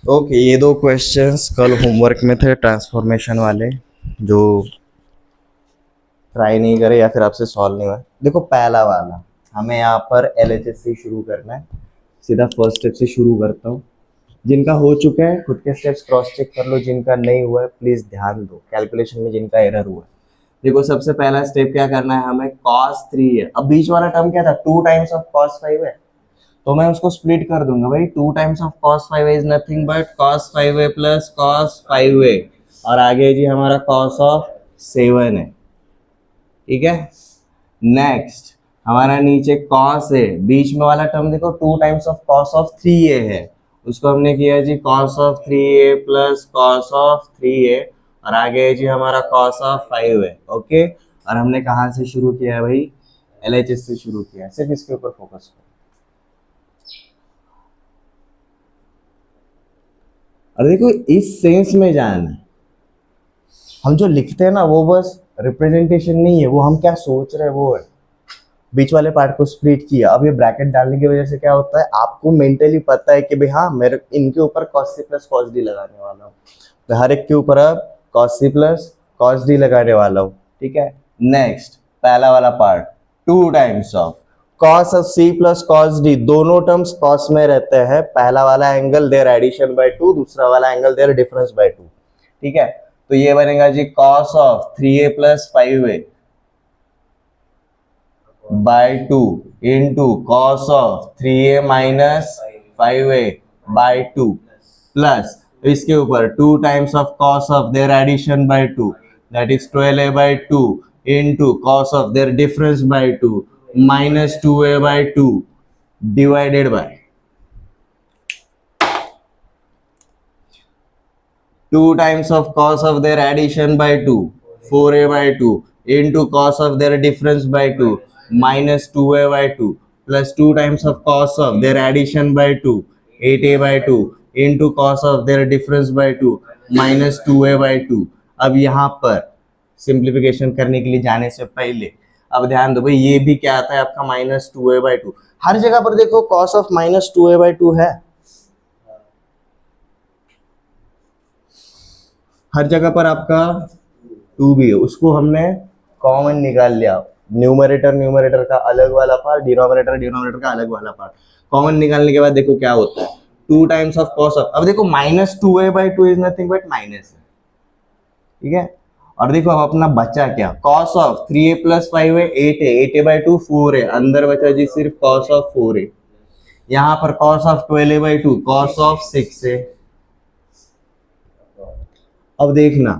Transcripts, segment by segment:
Okay, ये दो questions कल होमवर्क में थे ट्रांसफॉर्मेशन वाले, जो ट्राई नहीं करे या फिर आपसे सॉल्व नहीं हुआ। देखो पहला वाला, हमें यहाँ पर एलएचएस से शुरू करना है। सीधा फर्स्ट स्टेप से शुरू करता हूँ। जिनका हो चुका है खुद के स्टेप्स क्रॉस चेक कर लो, जिनका नहीं हुआ है प्लीज ध्यान दो कैलकुलेशन में जिनका एरर हुआ है। देखो सबसे पहला स्टेप क्या करना है हमें, cos 3 है। अब बीच वाला टर्म क्या था, 2 टाइम्स ऑफ cos 5 है, तो मैं उसको स्प्लिट कर दूंगा भाई। 2 times of cos 5 is nothing but cos 5a plus cos 5a, और आगे जी हमारा cos ऑफ 7 है। ठीक है, नेक्स्ट हमारा नीचे cos है, बीच में वाला टर्म देखो 2 times of cos of 3a है, उसको हमने किया जी cos of 3a plus cos of 3a, और आगे जी हमारा cos ऑफ 5 है। ओके, और हमने कहाँ से शुरू किया है भाई, एलएचएस से शुरू किया है। सिर्फ इसके ऊपर फोकस करो। और देखो इस सेंस में जाना है, हम जो लिखते हैं ना वो बस रिप्रेजेंटेशन नहीं है, वो हम क्या सोच रहे हैं वो है। बीच वाले पार्ट को स्प्लिट किया, अब ये ब्रैकेट डालने की वजह से क्या होता है, आपको मेंटली पता है कि भाई हाँ मेरे इनके ऊपर cos c plus cos d लगाने वाला हूँ, तो हर एक के ऊपर अब cos c plus cos d लगाने वाला हूँ। ठीक है, नेक्स्ट पहला वाला part, 2 times of cos of c plus cos d, दोनों टर्म्स cos में रहते हैं। पहला वाला एंगल देयर एडिशन बाय 2, दूसरा वाला एंगल देयर डिफरेंस बाय 2। ठीक है, तो ये बनेगा जी cos of 3a plus 5a by 2 into cos of 3a minus 5a by 2 plus इसके ऊपर 2 times of cos of their addition by 2, that is 12a by 2 into cos of their difference by 2 minus 2a by 2 divided by 2 times of cos of their addition by 2, 4a by 2 into cos of their difference by 2 minus 2a by 2 plus 2 times of cos of their addition by 2, 8a by 2 into cos of their difference by 2 minus 2a by 2। अब यहाँ पर simplification करने के लिए जाने से पहले अब ध्यान दो भाई, ये भी क्या आता है आपका माइनस 2a by 2। हर जगह पर देखो cos of minus 2a by 2 है, हर जगह पर आपका 2 भी है, उसको हमने कॉमन निकाल लिया। न्यूमरेटर न्यूमरेटर का अलग वाला पार्ट, डिनोमिनेटर डिनोमिनेटर का अलग वाला पार्ट, कॉमन निकालने के बाद देखो क्या होता है, 2 टाइम्स ऑफ कॉस ऑफ, अब देखो minus 2a by 2 is nothing but minus है। ठीक है, और देखो अब अपना बचा क्या, कॉस ऑफ 3a प्लस 5 है 8 है, 8a बाई 2 4 है, अंदर बचा जी सिर्फ कॉस ऑफ 4 है। यहाँ पर cos of 12a by 2 cos of 6 है। अब देखना,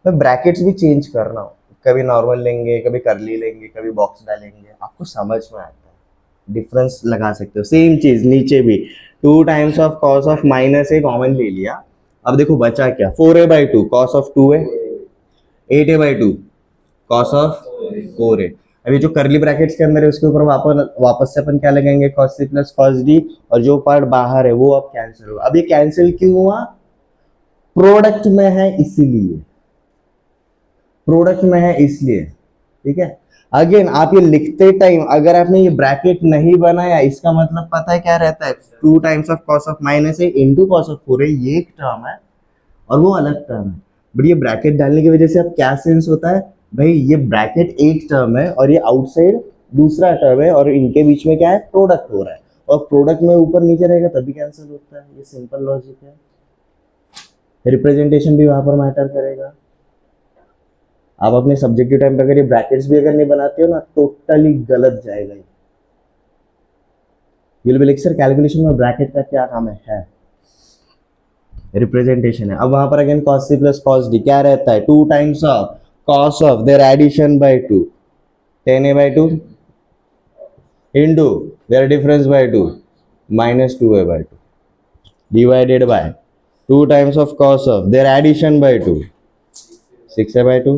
मैं ब्रैकेट्स भी चेंज कर रहा हूँ, कभी नॉर्मल लेंगे, कभी करली लेंगे, कभी बॉक्स डालेंगे, आपको समझ में आता है, डिफरेंस लगा सकते हो। सेम चीज नीचे भी 2 times of cos of minus A common ले लिया। अब देखो बचा क्या, 4a बाई 2 कॉस ऑफ 2 है, 8a बाई 2 कॉस ऑफ 4 है। अभी जो करली ब्रैकेट्स के अंदर है उसके ऊपर वापस से अपन क्या लगाएंगे, cos c plus cos d, और जो पार्ट बाहर है वो अब कैंसिल हुआ। अब ये कैंसिल क्यों हुआ, प्रोडक्ट में है इसीलिए, प्रोडक्ट में है इसलिए। ठीक है, अगेन आप ये लिखते टाइम अगर आपने ये ब्रैकेट नहीं बनाया, इसका मतलब पता है क्या रहता है, 2 times of cos of minus A into cos of 4 है, ये एक टर्म है और वो अलग टर्म है। बट ये ब्रैकेट डालने की वजह से अब क्या सेंस होता है, भाई ये ब्रैकेट एक टर्म है और ये आउटसाइड दूसरा टर्म है, और इनके बीच में क्या है, प्रोडक्ट हो रहा है, और प्रोडक्ट में ऊपर नीचे रहेगा तभी कैंसिल होता है। ये सिंपल लॉजिक है, रिप्रेजेंटेशन भी वहां पर मैटर करेगा। आप अपने सब्जेक्टिव टाइम पे अगर ये ब्रैकेट्स भी अगर नहीं बनाते हो ना, टोटली गलत जाएगा। ये विल सर कैलकुलेशन में ब्रैकेट का क्या काम है रिप्रेजेंटेशन है। अब वहां पर again cos c plus cos d क्या रहता है, 2 times of cos of their addition by 2, 10a by 2 into their difference by 2 minus 2a by 2 divided by 2 times of cos of their addition by 2, 6a by 2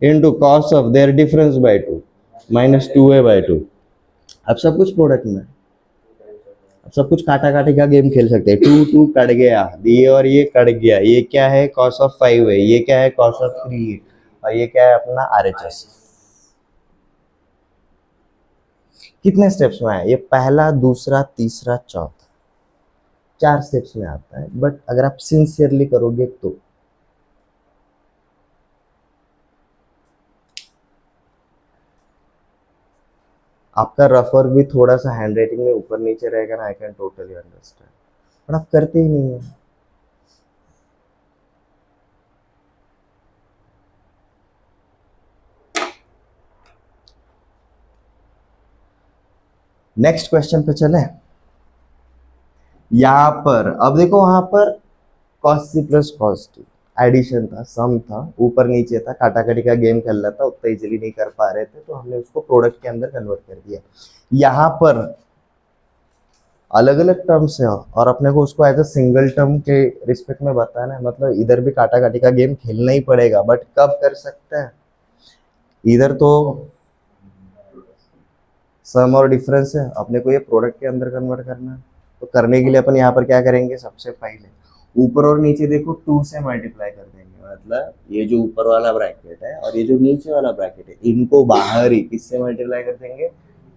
into cos of their difference by 2 minus 2a by 2। अब सब कुछ product में, अब सब कुछ काटा काटी का गेम खेल सकते हैं। 2 2 कट गया, ये और ये कट गया, ये क्या है cos ऑफ 5 है, ये क्या है cos ऑफ 3 है, और ये क्या है अपना RHS। कितने स्टेप्स में है ये, पहला दूसरा तीसरा चौथा, 4 स्टेप्स में आता है, बट अगर आप सिंसियरली करोगे तो आपका रफर भी थोड़ा सा हैंड राइटिंग में ऊपर नीचे रहेगा ना, I can totally understand, but आप करते ही नहीं है। नेक्स्ट क्वेश्चन पे चले। यहां पर अब देखो, वहां पर cos c plus cos t addition था, सम था, ऊपर नीचे था, काटाकाटी का गेम खेल रहा था, उतना इजीली नहीं कर पा रहे थे, तो हमने उसको प्रोडक्ट के अंदर कन्वर्ट कर दिया। यहाँ पर अलग अलग टर्म्स है और अपने को उसको एज अ सिंगल टर्म के रिस्पेक्ट में बताना है, मतलब इधर भी काटाकाटी का गेम खेलना ही पड़ेगा, बट कब कर सकते हैं? इधर तो सम और डिफरेंस है, अपने को ये प्रोडक्ट के अंदर कन्वर्ट करना है, तो करने के लिए अपन यहाँ पर क्या करेंगे, सबसे पहले ऊपर और नीचे देखो 2 से मल्टीप्लाई कर देंगे, मतलब ये जो ऊपर वाला ब्रैकेट है और ये जो नीचे वाला ब्रैकेट है, इनको बाहर ही किससे मल्टीप्लाई कर देंगे,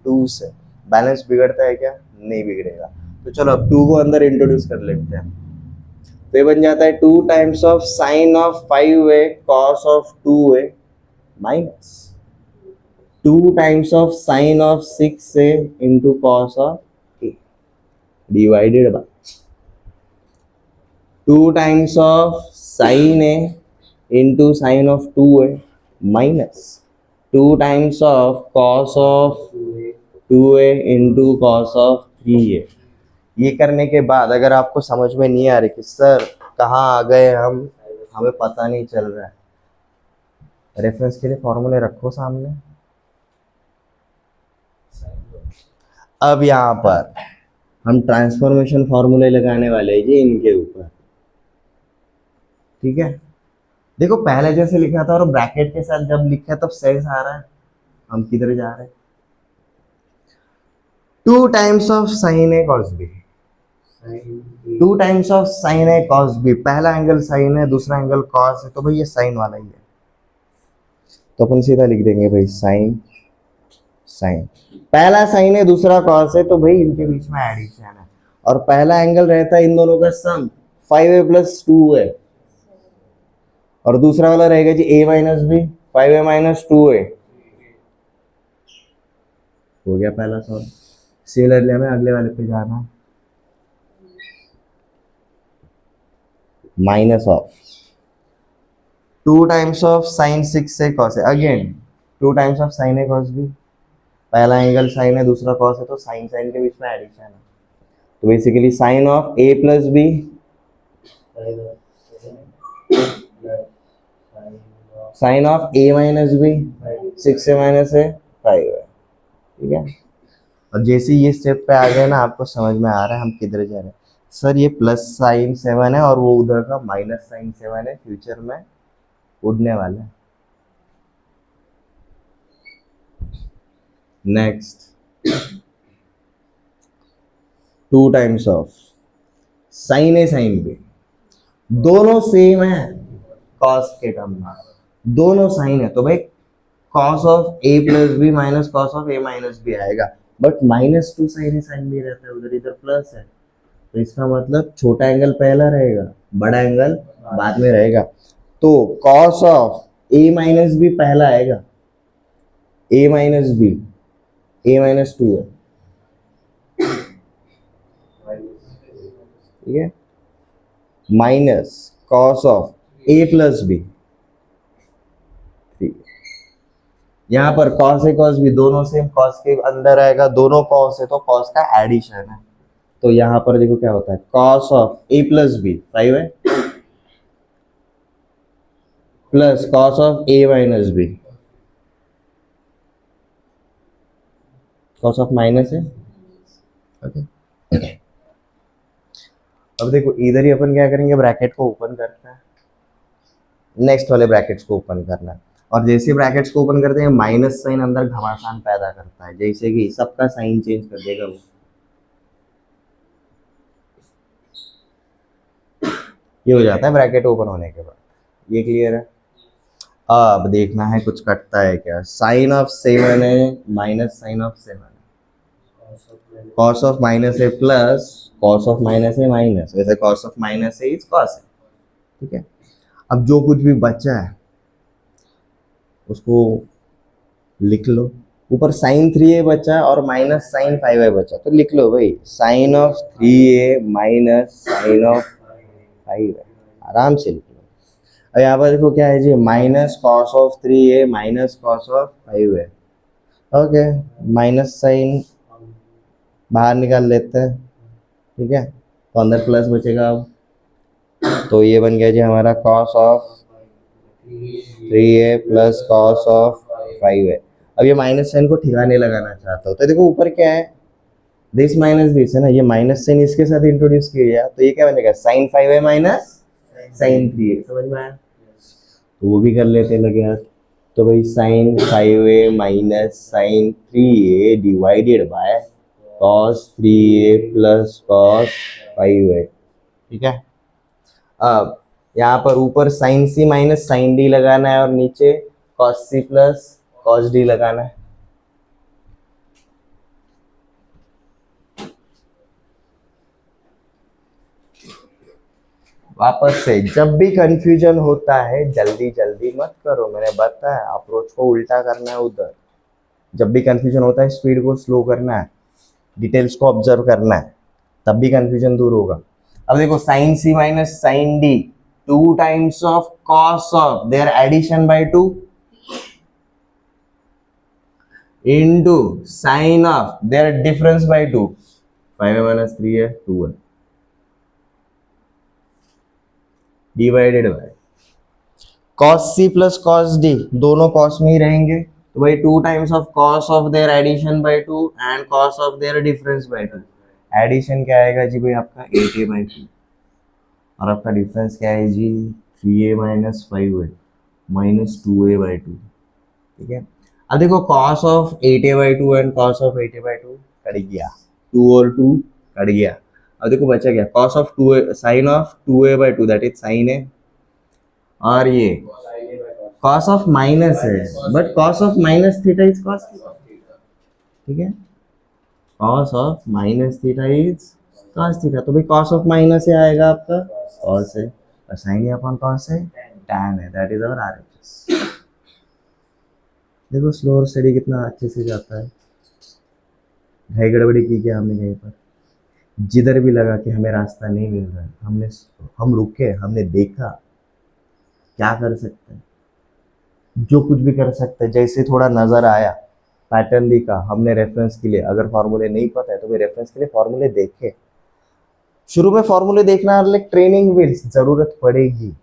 2 से। बैलेंस बिगड़ता है क्या? नहीं बिगड़ेगा। तो चलो अब 2 को अंदर इंट्रोड्यूस कर लेते हैं, तो ये बन जाता है 2 times of sine of 5a cos of 2a minus 2 times of sine of 6a into cos of a divided by 2 times of sine a into sine of 2a minus 2 times of cos of 2a into cos of 3a। ये करने के बाद अगर आपको समझ में नहीं आ रही कि सर कहाँ आ गए हम, हमें पता नहीं चल रहा है, रेफरेंस के लिए फॉर्मूले रखो सामने। अब यहाँ पर हम ट्रांसफॉर्मेशन फॉर्मूले लगाने वाले हैं जी इनके ऊपर, ठीक है। देखो पहले जैसे लिखा था और ब्रैकेट के साथ जब लिखा तब सेंस आ रहा है, हम किधर जा रहे हैं। 2 times of sine A cos B, 2 times of sine A cos B, पहला एंगल साइन है, दूसरा एंगल कॉस है, तो भाई ये साइन वाला ही है, तो अपन सीधा लिख देंगे भाई साइन साइन, पहला साइन है दूसरा कॉस है, तो भाई इनके बीच में एडिशन है, और पहला एंगल रहता है इन दोनों का सम 5a प्लस 2a, और दूसरा वाला रहेगा जी a minus B 5a minus 2a। हो गया पहला सॉल्व। सिमिलरली हमें अगले वाले पे जाना है, minus of 2 times of sine 6a cos है, again 2 times of sine a cos B, पहला एंगल साइन है दूसरा कॉस है, तो साइन साइन के बीच में एडिशन है, तो basically sine of a plus B sine of a minus B 6a minus है 5 है, ठीक है। और जैसे ये स्टेप पे आ गए ना, आपको समझ में आ रहा है हम किधर जा रहे हैं। सर ये प्लस साइन 7 है और वो उधर का माइनस साइन 7 है, फ्यूचर में उड़ने वाला है। Next 2 times of sine A sine B, दोनों सेम है कॉस के टर्म में, दोनों साइन है, तो भाई cos of A plus B minus cos of A minus B आएगा, but minus 2 sine A sine B रहता है उधर, इधर प्लस है, तो इसका मतलब छोटा एंगल पहला रहेगा, बड़ा एंगल बाद में रहेगा, तो cos of A minus B पहला आएगा, A minus B A minus 2 है, ठीक है, minus cos of A plus B, ठीक है। यहाँ पर कॉस ए कॉस बी दोनों सेम, कॉस के अंदर आएगा, दोनों कॉस है तो कॉस का एडिशन है, तो यहाँ पर देखो क्या होता है, cos of A plus B 5 है plus cos of A minus B, cos of minus है, ओके। अब देखो इधर ही अपन क्या करेंगे, ब्रैकेट को ओपन करना है, नेक्स्ट वाले ब्रैकेट्स को ओपन करना है, और जैसे ब्रैकेट्स को ओपन करते हैं माइनस साइन अंदर घमासान पैदा करता है, जैसे कि सबका साइन चेंज कर देगा वो, ये हो जाता है ब्रैकेट ओपन होने के बाद, ये क्लियर है। अब देखना है कुछ कटता है क्या, साइन ऑफ 7 है माइनस साइन ऑफ 7 है, कॉस ऑफ माइनस है प्लस कॉस ऑफ माइनस है माइनस, वैसे कॉस ऑफ माइनस है इज कॉस है, ठीक है। अब जो कुछ भी बचा है उसको लिख लो। ऊपर साइन 3a बचा और माइनस साइन 5a बचा, तो लिख लो भाई sine of 3a minus sine of 5a, आराम से लिख लो। अब यहाँ पर देखो क्या है जी, minus cos of 3a minus cos of 5a, okay. Minus sine बाहर निकाल लेते हैं, ठीक है, तो अंदर प्लस बचेगा। अब तो ये बन गया जी हमारा cos of 3a plus cos of 5a। अब ये माइनस साइन को ठिकाने लगाना चाहता हूँ, तो देखो ऊपर क्या है, दिस माइनस दिस है ना, ये माइनस साइन इसके साथ इंट्रोड्यूस किया गया, तो ये क्या बनेगा sign 5a minus sine 3a, समझ में आया? तो वो भी कर लेते लगे यार। तो भाई sine 5a minus sine 3a divided by cos 3a plus cos 5a, ठीक है। अब यहाँ पर ऊपर sine C minus sine D लगाना है और नीचे cos C plus cos D लगाना है। वापस से जब भी कंफ्यूजन होता है जल्दी जल्दी मत करो, मैंने बताया अप्रोच को उल्टा करना है उधर। जब भी कंफ्यूजन होता है स्पीड को स्लो करना है, डिटेल्स को ऑब्जर्व करना है, तब भी कंफ्यूजन दूर होगा। अब देखो sine C minus sine D, 2 times of cos of their addition by 2 into sine of their difference by 2, 5 minus 3 है 2 है, divided by cos c plus cos d, दोनों cos में ही रहेंगे, तो भाई 2 times of cos of their addition by 2 and cos of their difference by 2। Addition क्या आएगा जी भाई आपका 8a बाई 2, और आपका डिफरेंस क्या है जी 3a minus 5a minus 2a by 2, ठीक है। अब देखो cos of 8a by 2 and cos of 8a by 2 cut गया, 2 और 2 कट गया। अब देखो बचा क्या, cos of 2a sine of 2a by 2 that is sine है, और ये cos ऑफ माइनस है, but cos of minus theta is cos theta, ठीक है। cos of minus theta is cos theta, तो भाई cos ऑफ माइनस से आएगा आपका cos है, और sin है अपॉन cos है tan है, दैट इज आवर आरएचएस। देखो स्लोअर स्टडी कितना अच्छे से जाता है, ढाई गड़बड़ी की क्या हमने कहीं पर, जिधर भी लगा कि हमें रास्ता नहीं मिल रहा है हम रुके, हमने देखा क्या कर सकते हैं, जो कुछ भी कर सकते हैं, जैसे थोड़ा नजर आया पैटर्न दिखा, हमने रेफरेंस के लिए, अगर फॉर्मूले नहीं पता है तो भाई रेफरेंस के लिए फॉर्मूले देखे। शुरू में फॉर्मूले देखना लाइक ट्रेनिंग व्हील्स, जरूरत पड़ेगी।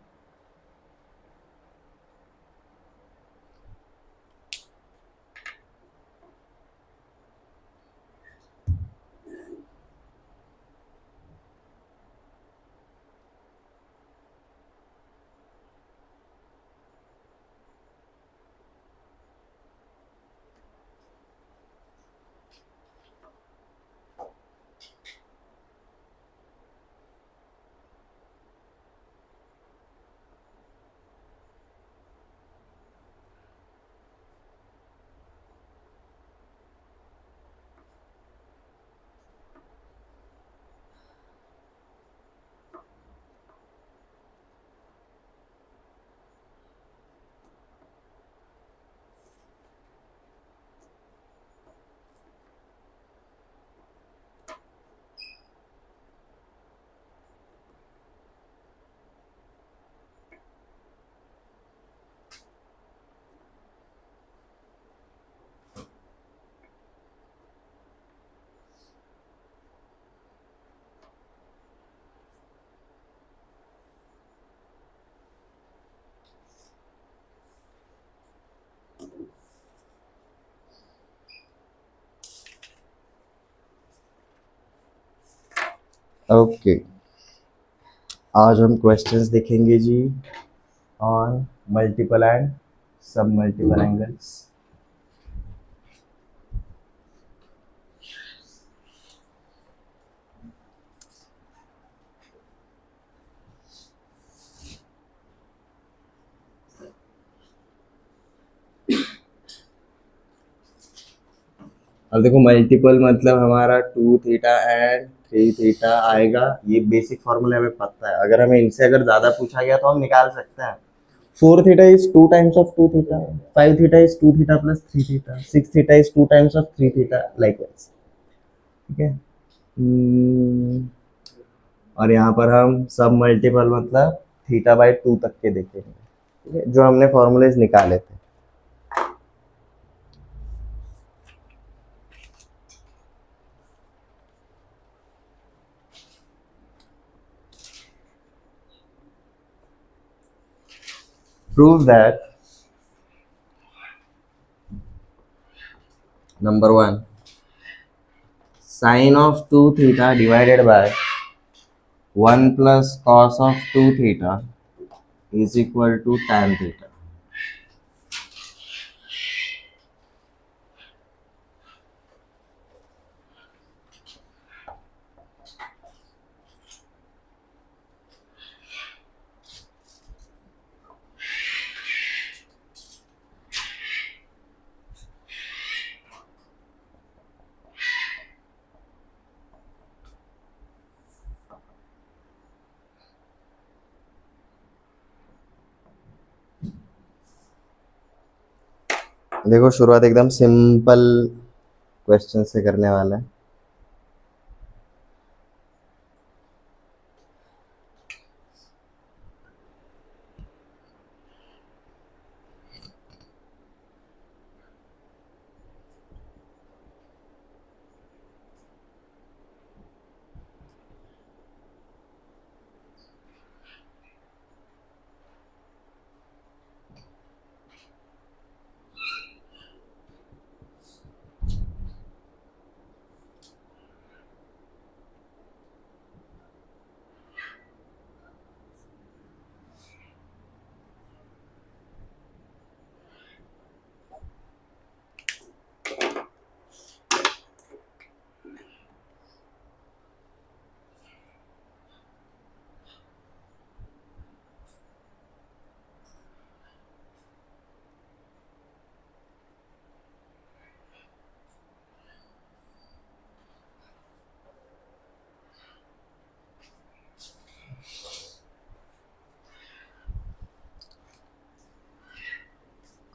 ओके आज हम क्वेश्चंस देखेंगे जी ऑन मल्टीपल एंड सब मल्टीपल एंगल्स। अब देखो मल्टीपल मतलब हमारा 2 थीटा एंड 3 थीटा आएगा। ये बेसिक फॉर्मूला हमें पता है, अगर हमें इनसे अगर ज्यादा पूछा गया तो हम निकाल सकते हैं। 4 theta is 2 times of 2 theta, 5 theta is 2 theta plus 3 theta, 6 theta is 2 times of 3 theta, like wise. ठीक है। और यहाँ पर हम सब मल्टीपल मतलब थीटा बाई 2 तक के देखेंगे, ठीक है, जो हमने फॉर्मूलेज निकाले थे। Prove that number 1 sine of 2 theta divided by 1 plus cos of 2 theta is equal to tan theta। देखो शुरुआत एकदम सिंपल क्वेश्चन से करने वाला है।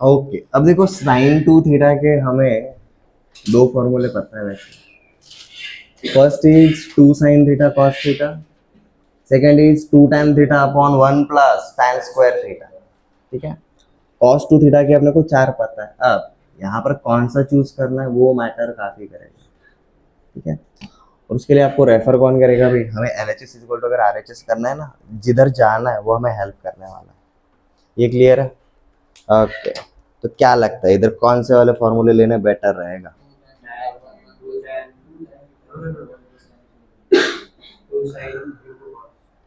ओके, अब देखो साइन 2 थीटा के हमें दो फॉर्मूले पता है वैसे। First is 2 sine theta cos theta, second is 2 tan theta upon 1 plus tan square theta. ठीक है, कॉस 2 थीटा के अपने को 4 पता है। अब यहाँ पर कौन सा चूज करना है वो मैटर काफी करेगा। ठीक है, और उसके लिए आपको रेफर कौन करेगा भाई, हमें LHS इक्वल टू अगर RHS करना है ना, जिधर जाना है वो हमें हेल्प करने वाला है। ये क्लियर है? ओके, तो क्या लगता है इधर कौन से वाले फॉर्मूले लेने बेटर रहेगा?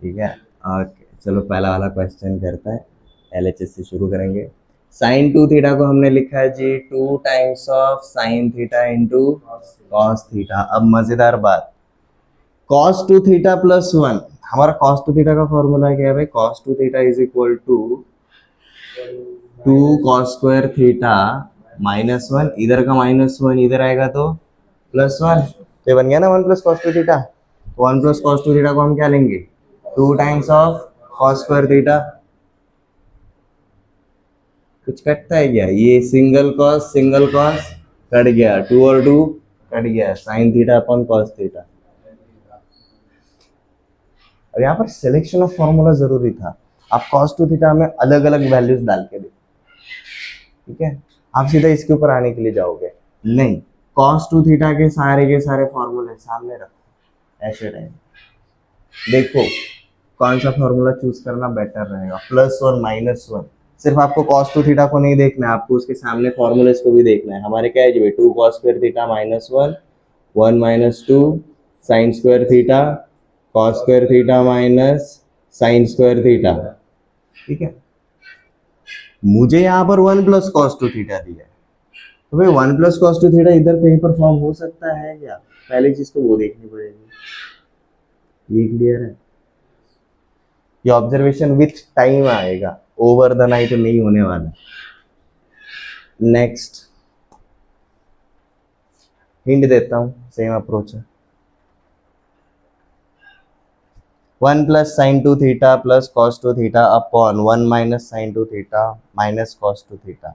ठीक है, ओके चलो पहला वाला क्वेश्चन करता है। LHS से शुरू करेंगे। साइन 2 थीटा को हमने लिखा है जी 2 times of sine theta into cos theta. अब मजेदार बात, cos 2 थीटा प्लस 1, हमारा cos 2 थीटा का फॉर्मूला क्या है भाई? cos 2 theta is equal to 2 cos square theta minus 1, इधर का माइनस 1 इधर आएगा तो प्लस 1, तो ये बन गया ना 1 plus cos 2 theta. 1 plus cos 2 theta को हम क्या लेंगे? 2 times of cos square theta. कुछ कटता है क्या? ये सिंगल कॉस कट गया, 2 और 2 कट गया, sine theta upon cos theta. और यहाँ पर सिलेक्शन ऑफ फॉर्मूला जरूरी था। आप cos 2 थीटा में अलग अलग वैल्यूज डाल के दे, ठीक है, आप सीधा इसके ऊपर आने के लिए जाओगे नहीं, cos 2 थीटा के सारे फॉर्मूले सामने रखो, ऐसे रहेंगे। देखो कौन सा फॉर्मूला चूज करना बेटर रहेगा, प्लस और माइनस 1। सिर्फ आपको cos 2 थीटा को नहीं देखना है, आपको उसके सामने फॉर्मूलेस को भी देखना है। हमारे क्या है जी, 2 cos square theta minus 1, 1 minus 2 sign square theta, cos square theta minus sine square theta. ठीक है, मुझे यहाँ पर 1 प्लस cos 2 थीटा दिया है, तो भाई 1 प्लस cos 2 थीटा इधर कहीं पर फॉर्म हो सकता है क्या? पहली चीज तो वो देखनी पड़ेगी। ये क्लियर है? ये ऑब्जर्वेशन विथ टाइम आएगा, ओवर द नाइट नहीं होने वाला। नेक्स्ट हिंट देता हूँ, सेम अप्रोच है। One plus sign to theta plus cos two theta upon one minus sign to theta minus cos two theta.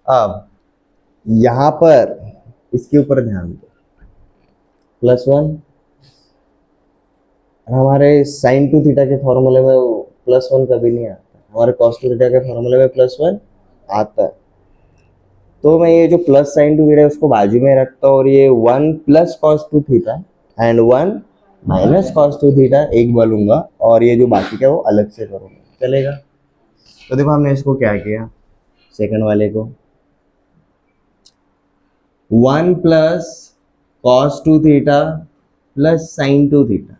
अब यहां पर इसके ऊपर ध्यान दो, प्लस वन, हमारे साइन टू थीटा के फॉर्मूले में प्लस वन कभी नहीं आता, हमारे कॉस टू थीटा के फॉर्मूले में प्लस वन आता है। तो मैं ये जो प्लस साइन टू थीटा है उसको बाजू में रखता हूँ और ये one plus cos two theta and one minus cos two theta एक बोलूंगा और ये जो बाकी का वो अलग से करूंगा, चलेगा। तो देखो हमने इसको क्या किया, सेकंड वाले को one plus cos two theta plus sign to theta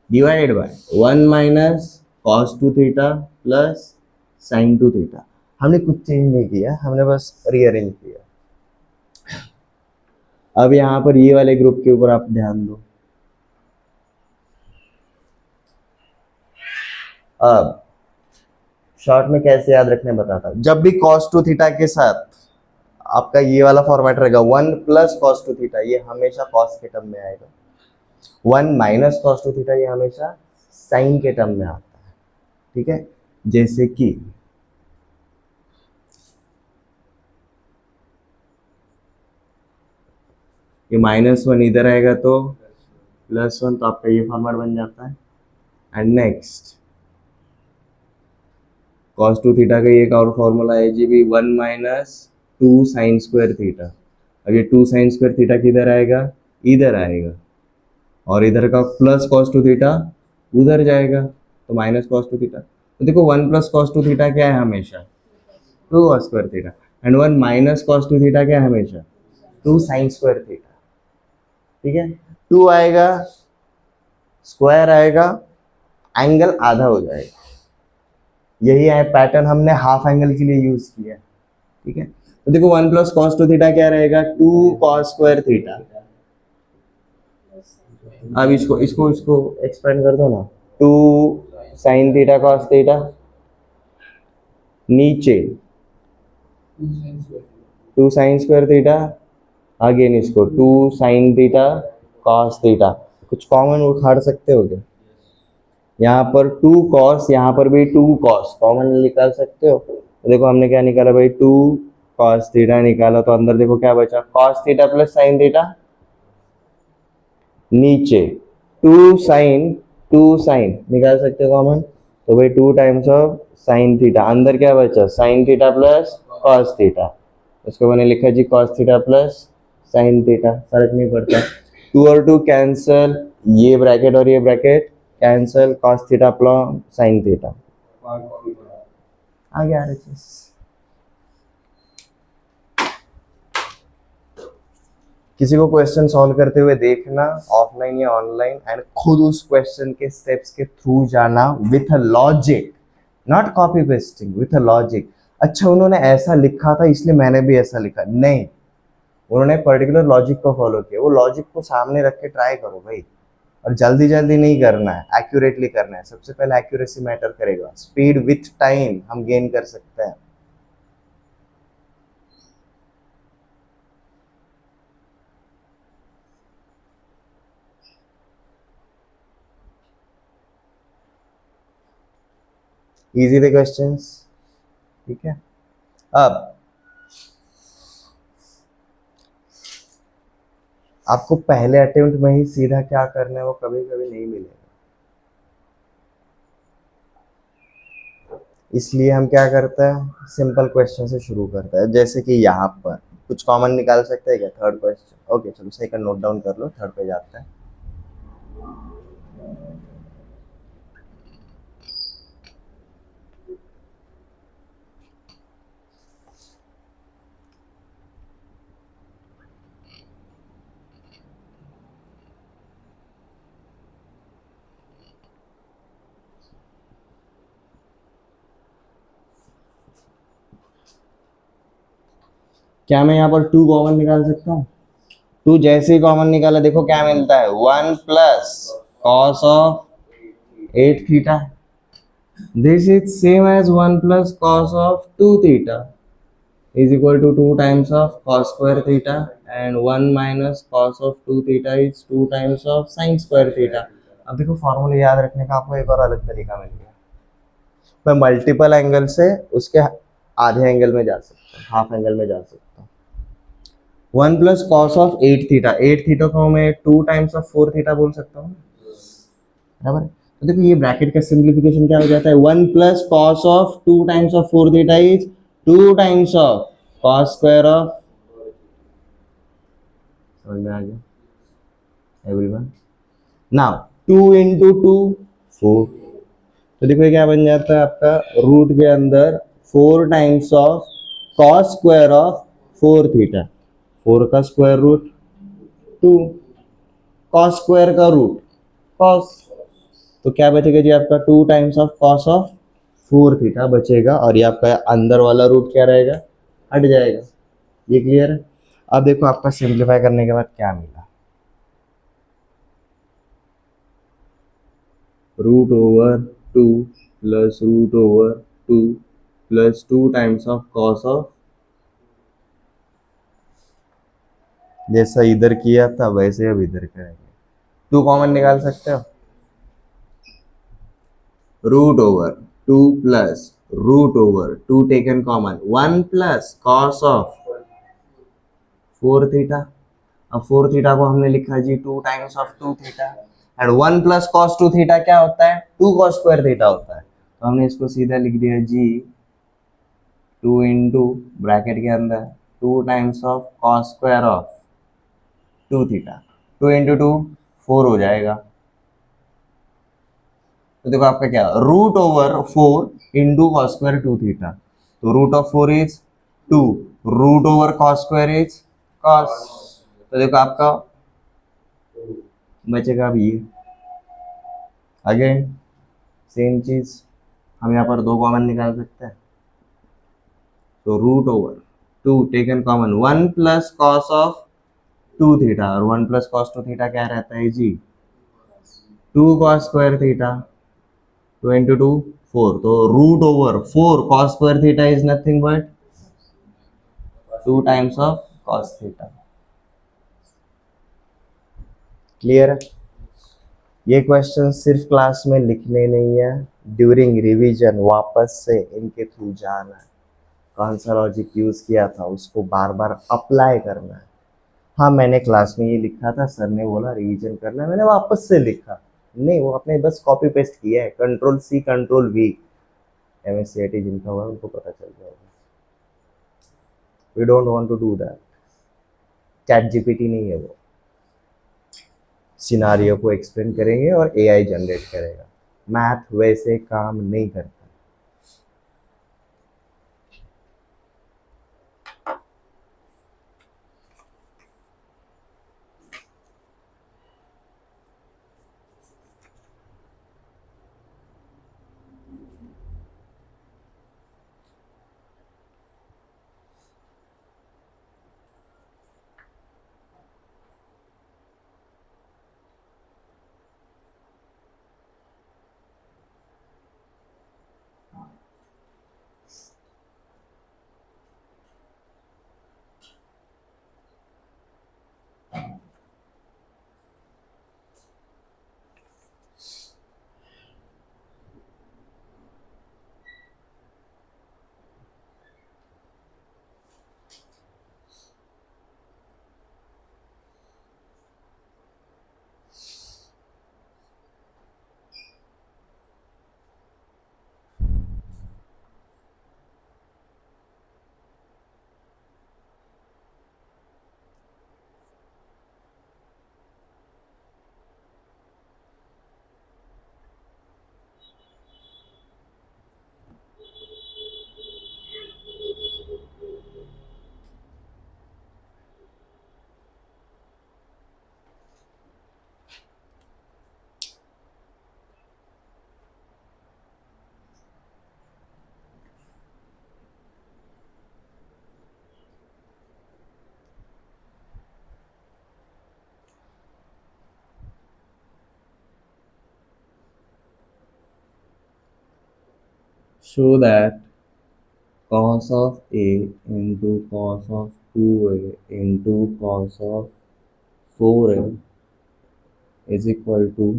divided by one minus cos two theta plus sign to theta. हमने कुछ चेंज नहीं किया, हमने बस रीअरेंज किया। अब यहाँ पर ये वाले ग्रुप के ऊपर आप ध्यान दो। अब शॉर्ट में कैसे याद रखने बताता, जब भी कॉस टू थीटा के साथ आपका ये वाला फॉर्मेट रहेगा one plus cos two theta, ये हमेशा कॉस के टर्म में आएगा। One minus cos two theta ये हमेशा साइन के टर्म में आता है, ठीक है। जैसे कि ये माइनस वन इधर आएगा तो प्लस वन, तो आपका ये फॉर्मेट बन जाता है। And next cos two theta का एक और फॉर्मूला है जी भी, one minus two sine square theta. अब ये टू साइन स्क्वायर थीटा किधर आएगा, इधर आएगा, और इधर का प्लस कॉस टू थीटा उधर जाएगा, तो माइनस कॉस टू थीटा। तो देखो one plus cos two theta क्या है हमेशा, two cos square theta, and one minus cos two theta क्या है हमेशा, टू साइन स्क्वायर थीटा, ठीक है। टू आएगा, स्क्वायर आएगा, एंगल आधा हो जाएगा। यही है पैटर्न हमने हाफ एंगल के लिए यूज किया, ठीक है। तो देखो one plus cos two theta क्या रहेगा, टू कॉस स्क्वायर थीटा। अब इसको इसको इसको एक्सपेंड कर दो ना, two sine theta cos theta, नीचे two sine square theta, again इसको two sine theta cos theta. कुछ कॉमन उखाड़ सकते हो क्या, यहाँ पर टू कॉस, यहाँ पर भी टू कॉस कॉमन निकाल सकते हो। तो देखो हमने क्या निकाला भाई, टू कॉस थीटा निकाला, तो अंदर देखो क्या बचा, cos theta plus sine theta, नीचे टू साइन निकाल सकते हो कॉमन, तो भाई two times of sine theta, अंदर क्या बचा, sine theta plus cos theta, उसको मैंने लिखा जी cos theta plus sine theta, फर्क नहीं पड़ता। टू और टू कैंसल, ये ब्रैकेट और ये bracket cancel, cos theta plus sine theta आ गया। किसी को क्वेश्चन सॉल्व करते हुए देखना ऑफलाइन या ऑनलाइन, एंड खुद उस क्वेश्चन के स्टेप्स के थ्रू जाना with a logic, not copy pasting, with a logic. अच्छा उन्होंने ऐसा लिखा था इसलिए मैंने भी ऐसा लिखा, नहीं, उन्होंने पर्टिकुलर लॉजिक को फॉलो किया। वो लॉजिक को सामने रख के ट्राई करो भाई, और जल्दी जल्दी नहीं करना है, एक्यूरेटली करना है। सबसे पहले एक्यूरेसी मैटर करेगा, स्पीड विथ टाइम हम गेन कर सकते हैं। इजी थे क्वेश्चंस, ठीक है। अब आपको पहले अटेम्प्ट में ही सीधा क्या करना है वो कभी कभी नहीं मिलेगा, इसलिए हम क्या करते हैं, सिंपल क्वेश्चन से शुरू करते हैं। जैसे कि यहाँ पर कुछ कॉमन निकाल सकते हैं क्या, थर्ड क्वेश्चन, ओके चलो सेकंड नोट डाउन कर लो, थर्ड पे जाते हैं। क्या मैं यहाँ पर टू कॉमन निकाल सकता हूँ, टू जैसे ही कॉमन निकाला देखो क्या मिलता है, one plus cos of eight theta, this is same as one plus cos of two theta. is equal to 2 times of cos square theta, and 1 minus cos of 2 theta is 2 times of sin square theta. अब देखो फॉर्मूले याद रखने का आपको एक और अलग तरीका मिल गया। मैं मल्टीपल एंगल से उसके आधे एंगल में जा सकता हूँ, हाफ एंगल में जा सकता हूँ। 1 plus cos of 8 theta, 8 theta को मैं 2 टाइम्स ऑफ 4 थीटा बोल सकता हूँ, बराबर। तो देखो ये ब्रैकेट का सिंप्लीफिकेशन क्या हो जाता है, 1 plus cos of 2 times of 4 theta is 2 times of cos square of, समझ में आ गया एवरीवन। नाउ 2 इंटू 2 4, तो देखो ये क्या बन जाता है आपका, रूट के अंदर 4 times of cos square of 4 theta, 4 का स्क्वायर रूट 2, कॉस स्क्वायर का रूट कॉस, तो क्या बचेगा जी आपका 2 times of cos of 4 theta बचेगा, और ये आपका अंदर वाला रूट क्या रहेगा, हट जाएगा। ये क्लियर है। अब देखो आपका सिंप्लीफाई करने के बाद क्या मिला, root over 2 plus root over 2 plus 2 times of cos of, जैसा इधर किया था वैसे अब इधर करेंगे। 2 कॉमन निकाल सकते हो, root over 2 plus root over 2 taken common, 1 plus cos of 4 theta. अब 4 थीटा को हमने लिखा जी 2 times of 2 theta, and 1 plus cos 2 theta क्या होता है, 2 कॉस स्क्वायर थीटा होता है। तो हमने इसको सीधा लिख दिया जी 2 इंटू ब्रैकेट के अंदर 2 times of cos square of 2 theta, 2 into 2 4 हो जाएगा। तो देखो आपका क्या, root over 4 into cos square 2 theta, तो root of 4 is 2, root over cos square is cos, तो देखो आपका बचेगा अब ये। अगेन सेम चीज, हम यहाँ पर 2 कॉमन निकाल सकते हैं, तो root over 2 taken common, 1 plus cos of 2 theta, और 1 प्लस कॉस 2 थीटा क्या रहता है जी 2 कॉस स्क्वायर थीटा, 2 इंटू 2 4, तो root over 4 cos square theta is nothing but 2 times of cos theta. Clear है। ये क्वेश्चन सिर्फ क्लास में लिखने नहीं है, ड्यूरिंग रिवीजन वापस से इनके थ्रू जाना है, कौन सा लॉजिक यूज किया था उसको बार बार अप्लाई करना है। हाँ मैंने क्लास में ये लिखा था, सर ने बोला रिवीजन करना है, मैंने वापस से लिखा नहीं, वो आपने बस कॉपी पेस्ट किया है, control C control V, MSCIT जिनका हुआ उनको पता चल जाएगा। We don't want to do that, ChatGPT नहीं है वो, सिनारियो को एक्सप्लेन करेंगे और एआई जनरेट करेगा, मैथ वैसे काम नहीं करता। Show that cos of a into cos of 2a into cos of 4a is equal to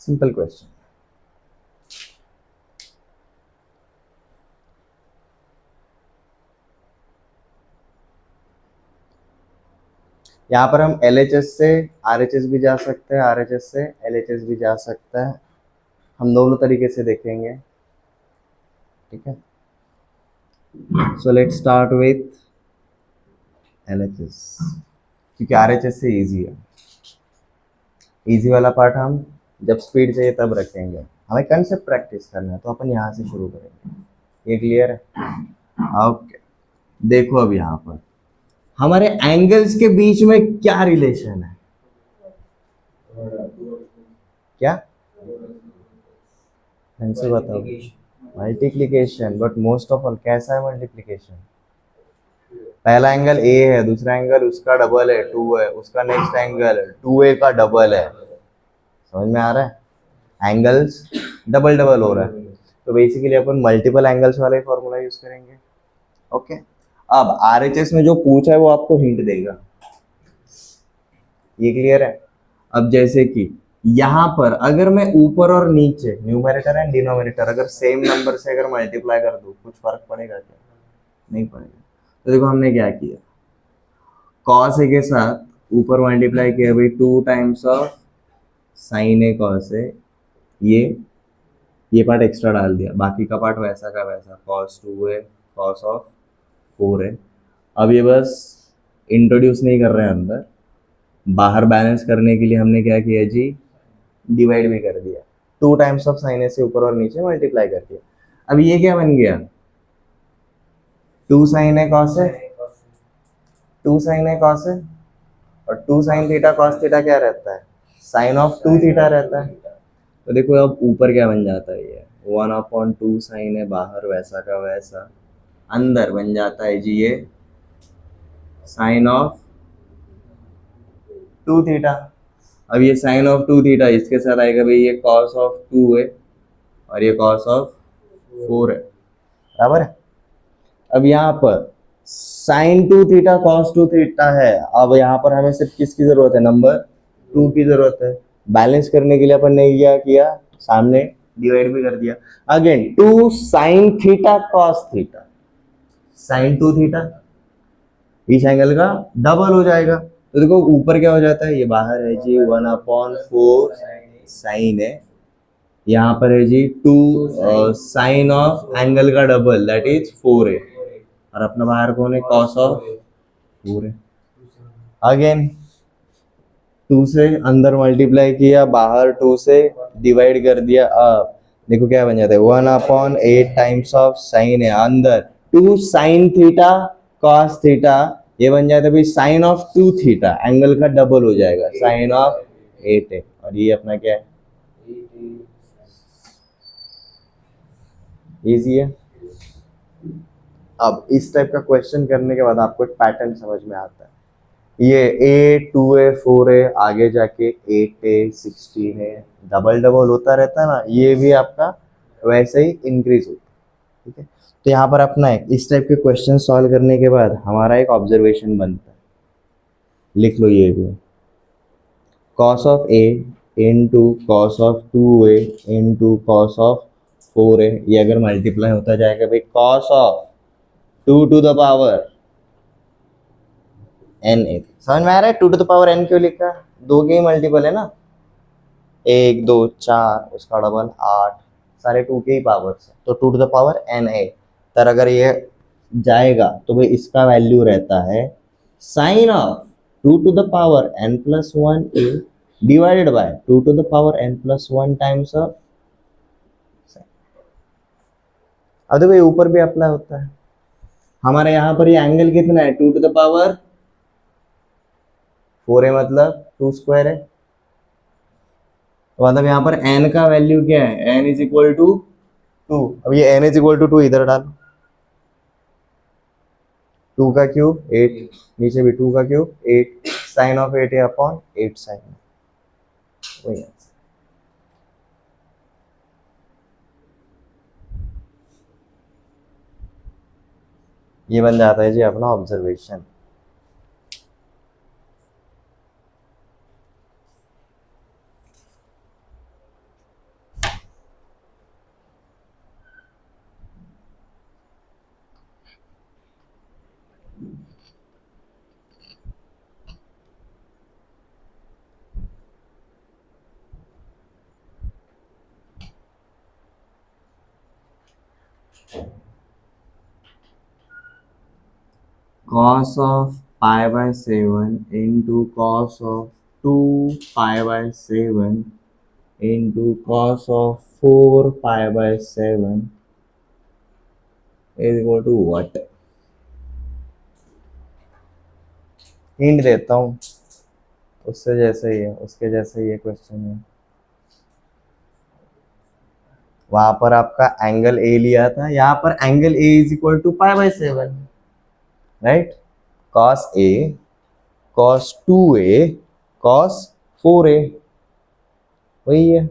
simple question. यहाँ पर हम LHS से RHS भी जा सकते हैं, RHS से LHS भी जा सकता है, हम दोनों तरीके से देखेंगे, ठीक है। So let's start with LHS, क्योंकि RHS से इजी है। इजी वाला पार्ट हम जब स्पीड चाहिए तब रखेंगे, हमें कंसेप्ट प्रैक्टिस करना है तो अपन यहाँ से शुरू करेंगे। ये क्लियर है? ओके, देखो अब यहाँ पर हमारे एंगल्स के बीच में क्या रिलेशन है? क्या से बताओ? Multiplication, but most of all कैसा है मल्टीप्लीकेशन? पहला एंगल ए है, दूसरा एंगल उसका डबल है 2 है, उसका नेक्स्ट एंगल 2a का डबल है। समझ में आ रहा है? एंगल्स डबल डबल हो रहा है, तो बेसिकली अपन मल्टीपल एंगल्स वाला फॉर्मूला यूज करेंगे। ओके, अब RHS में जो पूछा है वो आपको हिंट देगा। ये क्लियर है? अब जैसे कि यहाँ पर अगर मैं ऊपर और नीचे न्यूमरेटर एंड डिनोमिनेटर अगर सेम नंबर से अगर मल्टीप्लाई कर दूं, कुछ फर्क पड़ेगा क्या? नहीं पड़ेगा। तो देखो हमने क्या किया, cos a के साथ ऊपर मल्टीप्लाई किया भाई 2 times of sin a cos a, ये पार्ट एक्स्ट्रा डाल दिया, बाकी का पार्ट वैसा का वैसा cos 2a cos of 4a। अब ये बस इंट्रोड्यूस नहीं कर रहे हैं अंदर, बाहर बैलेंस करने के लिए हमने क्या किया जी, डिवाइड भी कर दिया, 2 टाइम्स ऑफ साइन ए से ऊपर और नीचे मल्टीप्लाई कर दिया। अब ये क्या बन गया, 2 साइन ए कॉस है, 2 साइन ए कॉस है, और 2 साइन थीटा कॉस थीटा क्या रहता है, साइन ऑफ 2 थीटा रहता है। तो देखो अब ऊपर क्या बन जाता है, ये 1/2 साइन है, बाहर वैसा का वैसा, अंदर बन जाता है जी ये साइन ऑफ 2 थीटा। अब ये साइन ऑफ 2 थीटा इसके साथ आएगा भाई ये कॉस ऑफ 2 है, और ये कॉस ऑफ 4 है, बराबर है। अब यहाँ पर साइन 2 थीटा कॉस 2 थीटा है, अब यहाँ पर हमें सिर्फ किसकी जरूरत है, नंबर 2 की जरूरत है। बैलेंस करने के लिए अपन ने क्या किया, सामने डिवाइड भी कर दिया। Again 2 sine theta cos theta, sine 2 theta इस एंगल का डबल हो जाएगा। तो देखो ऊपर क्या हो जाता है, ये बाहर है जी 1/4 साइन है, यहाँ पर है जी 2 साइन ऑफ एंगल का डबल दैट इज 4a, और अपना बाहर कौन है, कॉस ऑफ 4 है। अगेन 2 से अंदर मल्टीप्लाई किया, बाहर 2 से डिवाइड कर दिया। अब देखो क्या बन जाता है, 1/8 टाइम्स ऑफ साइन है, अंदर 2 साइन थीटा कॉस थीटा, ये बन जाता है भाई साइन ऑफ 2 थीटा, एंगल का डबल हो जाएगा, साइन ऑफ 8 है, और ये अपना क्या है, इजी है। अब इस टाइप का क्वेश्चन करने के बाद आपको एक पैटर्न समझ में आता है, ये a 2a 4a आगे जाके 8a 16a डबल डबल होता रहता है ना, ये भी आपका वैसे ही इंक्रीज होता है, ठीक है। तो यहाँ पर अपना इस टाइप के क्वेश्चन सॉल्व करने के बाद हमारा एक ऑब्जर्वेशन बनता है, लिख लो ये भी, cos of a into cos of 2a into cos of 4a, ये अगर मल्टीप्लाई होता जाएगा भाई cos of 2 to the power n A. समझ में आ रहा है 2 टू द पावर n क्यों लिखा, 2 के ही मल्टीपल है ना, 1 2 4 उसका डबल 8, सारे 2 के ही पावर्स है, तो 2 टू द पावर n ए। तर अगर ये जाएगा तो भाई इसका वैल्यू रहता है sine of 2 to the power n plus 1 A divided by 2 to the power n plus 1 times of. अब देखो ये ऊपर भी अप्लाई होता है, हमारे यहाँ पर ये एंगल कितना है, 2 to the power 4 है, मतलब 2 स्क्वायर है। तो मतलब यहाँ पर n का वैल्यू क्या है, n इज इक्वल टू 2। अब ये n इज इक्वल टू 2 इधर डालो, 2 का क्यूब 8, नीचे भी 2 का क्यूब 8, साइन ऑफ 8 है अपॉन 8 साइन, वही है। ये बन जाता है जी अपना observation. cos of pi by 7 into cos of 2 pi by 7 into cos of 4 pi by 7 is equal to what? Hint देता हूँ, उससे जैसे ही है, उसके जैसे ही ये क्वेश्चन है। वहां पर आपका एंगल ए लिया था, यहाँ पर angle A is equal to pi by 7, right. Cos A, cos 2a, cos 4a, वही है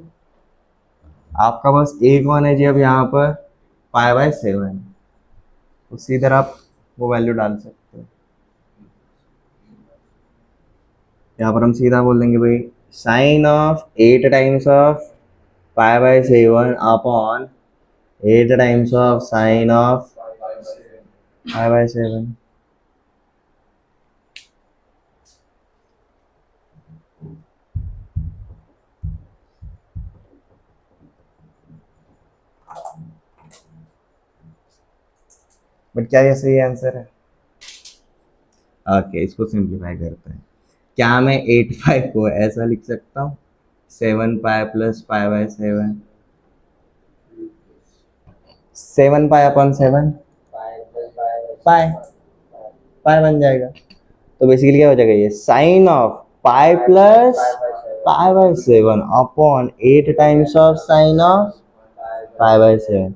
आपका। बस ए कौन है जी अब यहाँ पर, पाई बाय 7, तो सीधे आप वो वैल्यू डाल सकते हो। यहाँ पर हम सीधा बोल देंगे भाई sine of 8 times of pi by 7 upon 8 times of sine of pi by 7। But क्या ये सही आंसर है? ओके, इसको सिंप्लीफाई करते हैं। क्या मैं 8 पाई को ऐसा लिख सकता हूँ, 7 pi plus pi by 7, 7 pi upon 7, pi, pi बन जाएगा। तो बेसिकली क्या हो जाएगा, ये sine of pi plus pi by 7 upon 8 times of sine of pi by 7,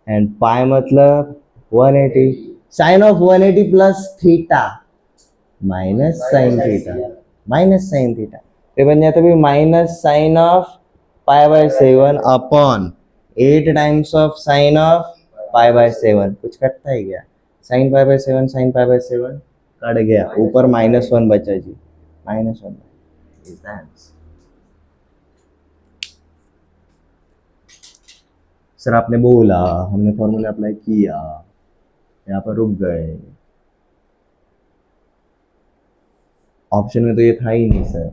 and pi मतलब 180, sine of 180 plus theta minus sine theta, minus sine theta. ये बन जाता है minus sine of pi by 7 upon 8 times of sine of pi by 7। कुछ कटता है क्या, sine pi by 7 sine pi by 7 cut गया, ऊपर -1 बचा जी, -1 इज द आंसर। सर आपने बोला, हमने फॉर्मूला अप्लाई किया, यहाँ पर रुक गए। ऑप्शन में तो ये था ही नहीं सर।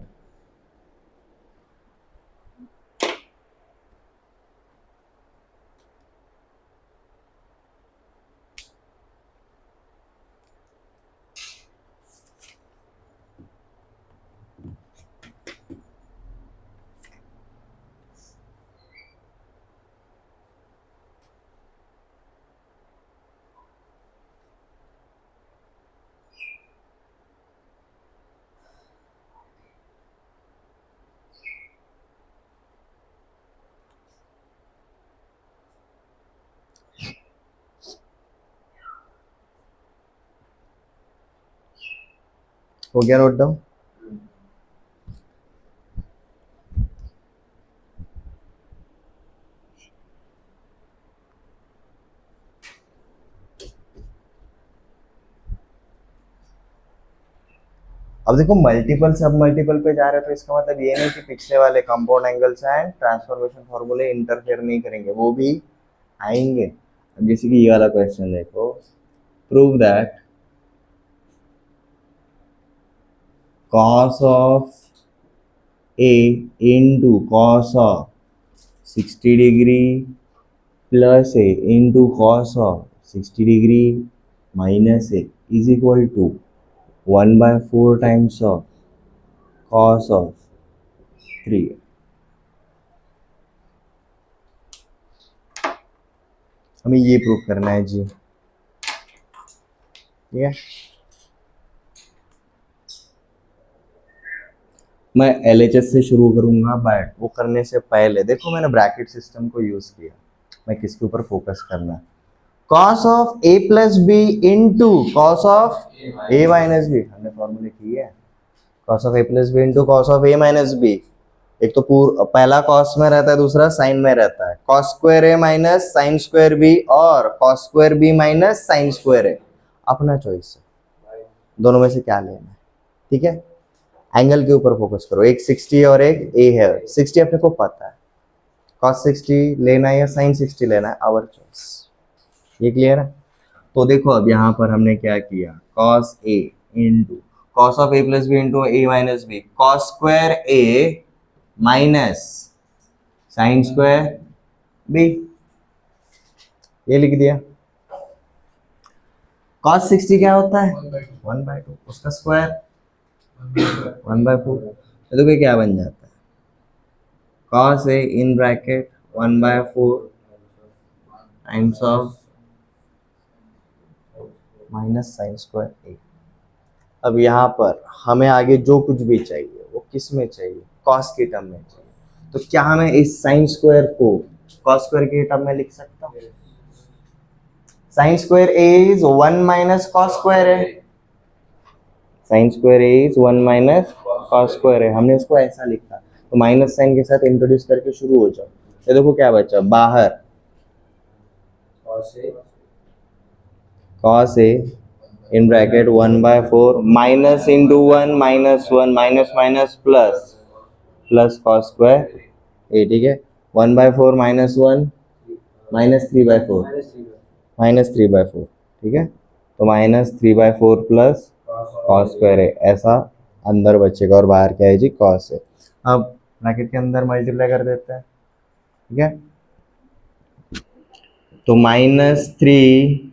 हो गया नोट डाउन? अब देखो मल्टीपल सब मल्टीपल पे जा रहे हो, तो इसका मतलब ये नहीं कि पिछले वाले कंपाउंड एंगल्स एंड ट्रांसफॉर्मेशन फॉर्मूले इंटरफेयर नहीं करेंगे, वो भी आएंगे। अब जैसे कि ये वाला क्वेश्चन देखो, prove that cos of a into cos of 60 degree plus a into cos of 60 degree minus a is equal to 1/4 times of cos of 3। हमें ये प्रूव करना है जी। ठीक है, मैं एलएचएस से शुरू करूंगा, बट वो करने से पहले देखो मैंने ब्रैकेट सिस्टम को यूज किया, मैं किसके ऊपर फोकस करना है, cos of a plus B into cos of a minus B, हमने फॉर्मूले की है, cos of a plus B into cos of a minus B. एक तो पहला cos में रहता है, दूसरा sin में रहता है, cos square a minus sine square b और cos square b minus sine square a, अपना चॉइस है, दोनों में से क्या लेना है। ठीक है, एंगल के ऊपर फोकस करो, एक 60 और एक a है, 60 अपने को पता है, cos 60 लेना है या sin 60 लेना है, आवर चॉइस। ये क्लियर है। तो देखो अब यहाँ पर हमने क्या किया, cos a into cos of a plus B into a minus B, cos square a minus sine square b, ये लिख दिया। cos 60 क्या होता है, 1/2, उसका स्क्वायर 1/4, तो देखो क्या बन जाता है, cos a in bracket 1/4 times of minus sine square a। अब यहाँ पर हमें आगे जो कुछ भी चाहिए वो किस में चाहिए, कॉस के टर्म में चाहिए, तो क्या मैं इस साइन स्क्वायर को कॉस स्क्वायर के टर्म में लिख सकता हूँ, sine square a is 1 minus cos square है, sine square a is 1 minus cos square है, हमने उसको ऐसा लिखा, तो माइनस साइन के साथ इंट्रोड्यूस करके शुरू हो जाओ। ये देखो क्या बचा बाहर, cos a in bracket 1/4 minus into 1 minus 1 minus minus plus plus cos square a, ठीक है, 1/4 माइनस 1 माइनस 3/4 माइनस 3/4, ठीक है, तो माइनस 3/4 प्लस cos स्क्वायर है, ऐसा अंदर बचेगा और बाहर क्या है जी, cos है। अब ब्रैकेट के अंदर मल्टीप्लाई कर देते हैं, ठीक है, तो -3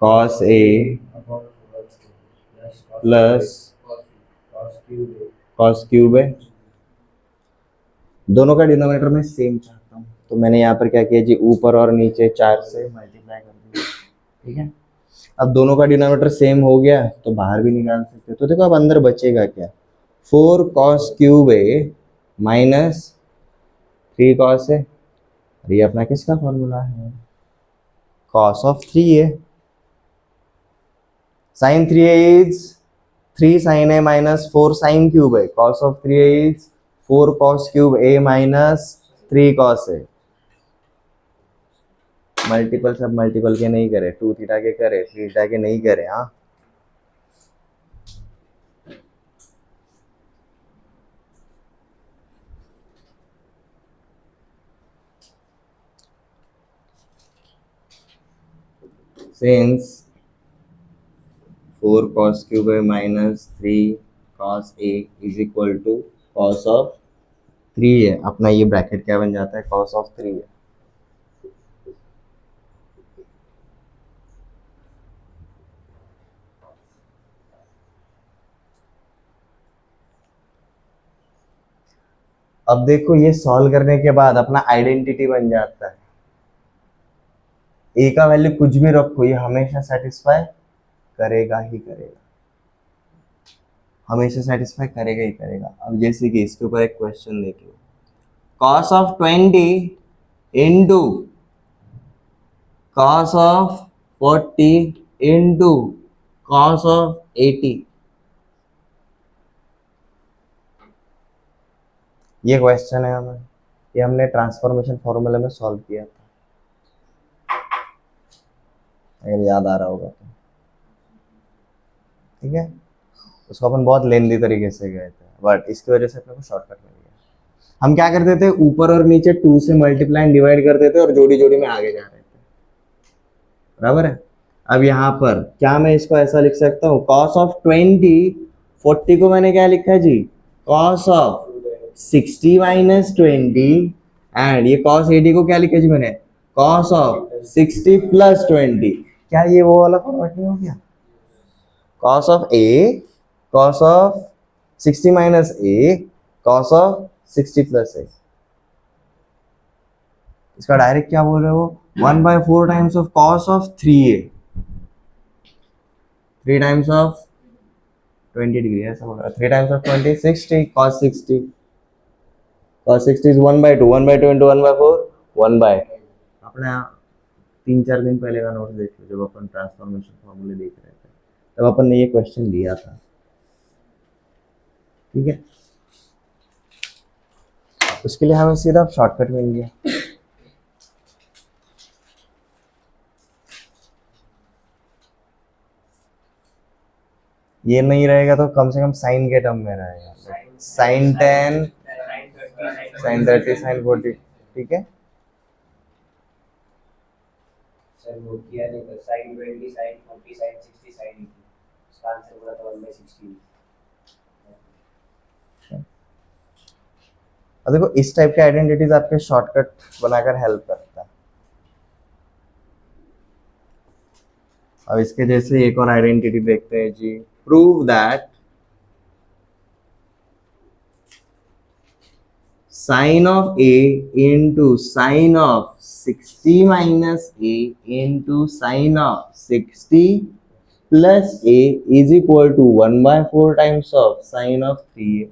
cos a plus cos cube है, दोनों का डिनोमिनेटर में सेम चाहता हूँ, तो मैंने यहाँ पर क्या किया जी, ऊपर और नीचे 4 से मल्टीप्लाई कर दिया। ठीक है, अब दोनों का डिनोमिनेटर सेम हो गया तो बाहर भी निकाल सकते हो, तो देखो अब अंदर बचेगा क्या, 4 cos क्यूब ए माइनस 3 cos ए, ये अपना किसका फॉर्मूला है, cos of 3 A, sin 3 A is 3 sin a minus 4 sin cube A, cos of 3 A is 4 cos cube a minus 3 cos a। Multiple सब मल्टीपल के नहीं करे, 2 थीटा के करे, 3 थीटा के नहीं करे। हाँ, since 4 cos cube a minus 3 cos a is equal to cos of 3 है, अपना ये ब्रैकेट क्या बन जाता है, cos ऑफ 3 है। अब देखो ये सॉल्व करने के बाद अपना आइडेंटिटी बन जाता है, ए का वैल्यू कुछ भी रखो ये हमेशा सेटिस्फाई करेगा ही करेगा, हमेशा सेटिस्फाई करेगा ही करेगा। अब जैसे कि इसके ऊपर एक क्वेश्चन देखिए, cos of 20 into cos of 40 into cos of 80, ये क्वेश्चन है हमें, ये हमने ट्रांसफॉर्मेशन फॉर्मूले में सॉल्व किया था, अगर याद आ रहा होगा तो। ठीक है, उसको अपन बहुत लेंदी तरीके से गए थे, बट इसकी वजह से अपने को शॉर्टकट मिल गया। हम क्या करते थे, ऊपर और नीचे 2 से मल्टीप्लाई एंड डिवाइड करते थे और जोड़ी जोड़ी में आगे जा रहे थे, बराबर है। अब यहाँ पर क्या मैं इसको ऐसा लिख सकता हूँ, cos ऑफ 20, 40 को मैंने क्या लिखा है जी, cos ऑफ 60 माइनस 20, एंड ये cos 80 को क्या लिखा जी मैंने, cos ऑफ 60 प्लस 20, क्या ये वो वाला फॉर्मेट नहीं हो गया, cos of a cos of 60 minus a cos of 60 plus a, इसका डायरेक्ट क्या बोल रहे हो, 1/4 times of cos of 3a, 3 times of 20 degree ऐसा होगा, 3 times of 20 60 cos 60, cos 60 is 1/2 into 1/4 1 by. अपने 3-4 दिन पहले का नोट देख लो, जब अपन ट्रांसफॉर्मेशन फॉर्मूले देख रहे थे तब अपन ने ये क्वेश्चन लिया था, ठीक है। उसके लिए हमें सीधा शॉर्टकट मिल गया। ये नहीं रहेगा तो कम से कम साइन के टर्म में रहेगा, साइन 10 साइन 30 साइन 40, ठीक है। सर वो किया नहीं था, साइन 20 साइन 40 साइन 60 साइन 80, इसका आंसर पूरा था 1/16। और देखो इस टाइप के आइडेंटिटीज आपके शॉर्टकट बनाकर हेल्प करता है। अब इसके जैसे एक और आइडेंटिटी देखते हैं जी, prove that sine of A into sine of 60 minus A into sine of 60 plus A is equal to 1/4 times of sine of 3a।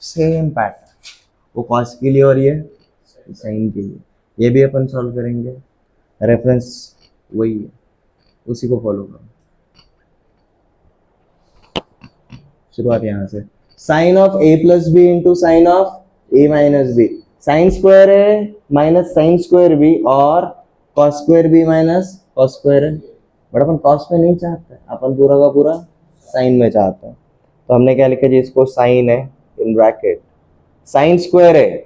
Same pattern, वो कॉस के लिए और ये साइन के लिए, ये भी अपन सॉल्व करेंगे। रेफरेंस वही है, उसी को फॉलो करो। शुरुआत यहाँ से, sine of a plus B into sine of a minus B, sine square है माइनस साइन स्क्वायर बी और cos square B minus cos square है, बट अपन कॉस में नहीं चाहते, अपन पूरा का पूरा साइन में चाहते हैं। तो हमने क्या लिखा जी, इसको साइन है इन ब्रैकेट, साइन स्क्वायर है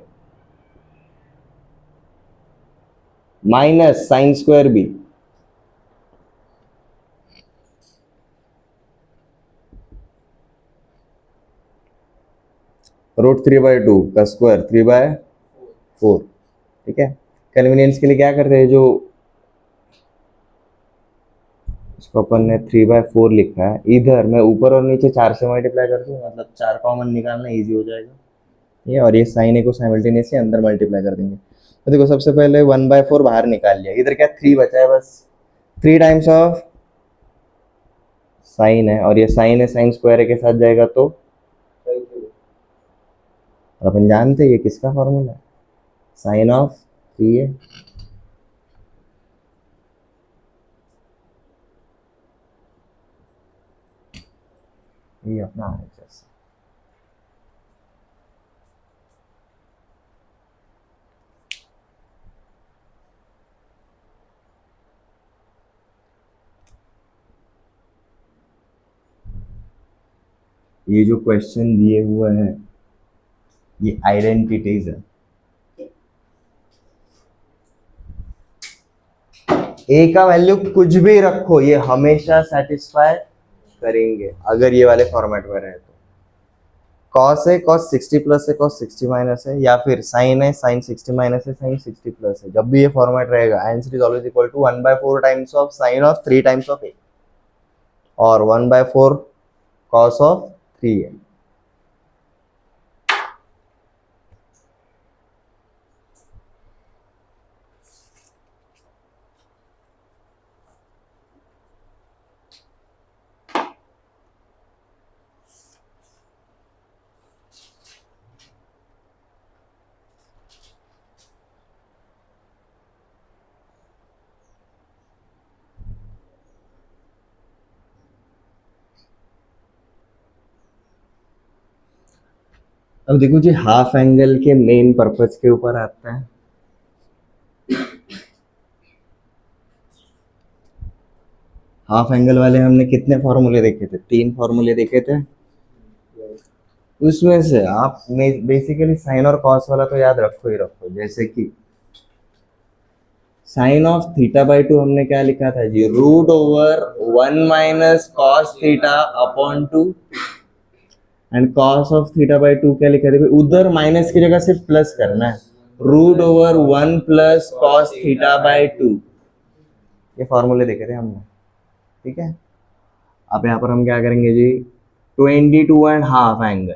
माइनस साइन स्क्वायर बी, √3/2 का स्क्वायर 3/4, ठीक है। कन्वीनियंस के लिए क्या करते हैं, जो इसको अपन ने 3/4 लिखा है, इधर मैं ऊपर और नीचे 4 से मल्टीप्लाई कर दूं, मतलब 4 कॉमन निकालना इजी हो जाएगा, ये। और ये साइन ए को साइमल्टेनियसली अंदर मल्टीप्लाई कर देंगे। तो देखो सबसे पहले 1/4 बाहर निकाल लिया, इधर क्या 3 बचा है बस, 3 टाइम्स ऑफ साइन है और ये साइन है साइन स्क्वायर के साथ जाएगा तो, और अपन जानते हैं ये किसका फॉर्मूला है, साइन ऑफ 3a। ये अपना RHS, ये जो क्वेश्चन दिए हुए हैं ये आइडेंटिटीज है। ए का वैल्यू कुछ भी रखो, ये हमेशा सेटिस्फाई करेंगे अगर ये वाले फॉर्मेट में रहे तो। कॉस है कॉस 60 प्लस है कॉस 60 माइनस है, या फिर साइन है साइन 60 माइनस है साइन 60 प्लस है, जब भी ये फॉर्मेट रहेगा answer is always equal to 1/4 times of sine of 3 times of A और 1/4 कॉस ऑफ 3a। अब देखो जी, हाफ एंगल के मेन पर्पस के ऊपर आता है। हाफ एंगल वाले हमने कितने फॉर्मूले देखे थे, 3 फॉर्मूले देखे थे। उसमें से आप बेसिकली साइन और कॉस वाला तो याद रखो ही रखो, जैसे कि साइन ऑफ θ/2 हमने क्या लिखा था जी, √1 minus cos theta upon 2, and cos of θ/2 क्या लिखा था, उधर माइनस की जगह सिर्फ प्लस करना है, √1 प्लस कॉस θ/2। ये फॉर्मूले देखे थे हमने, ठीक है। अब यहाँ पर हम क्या करेंगे जी, 22.5 एंगल,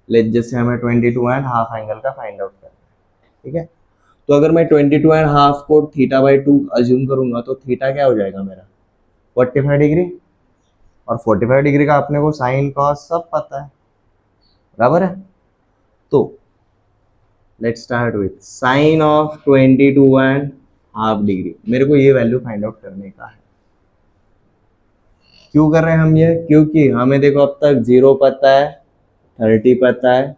लेट जैसे हमें 22.5 एंगल का फाइंड आउट करना है, ठीक है। तो अगर मैं 22.5 को θ/2 अज्यूम करूंगा तो थीटा क्या हो जाएगा मेरा, 45 डिग्री, और 45 डिग्री का अपने को साइन कॉस सब पता है, बराबर है। तो let's start with sine of 22.5 degree. मेरे को ये वैल्यू फाइंड आउट करने का है। क्यों कर रहे हैं हम ये? क्योंकि हमें देखो अब तक 0 पता है, 30 पता है,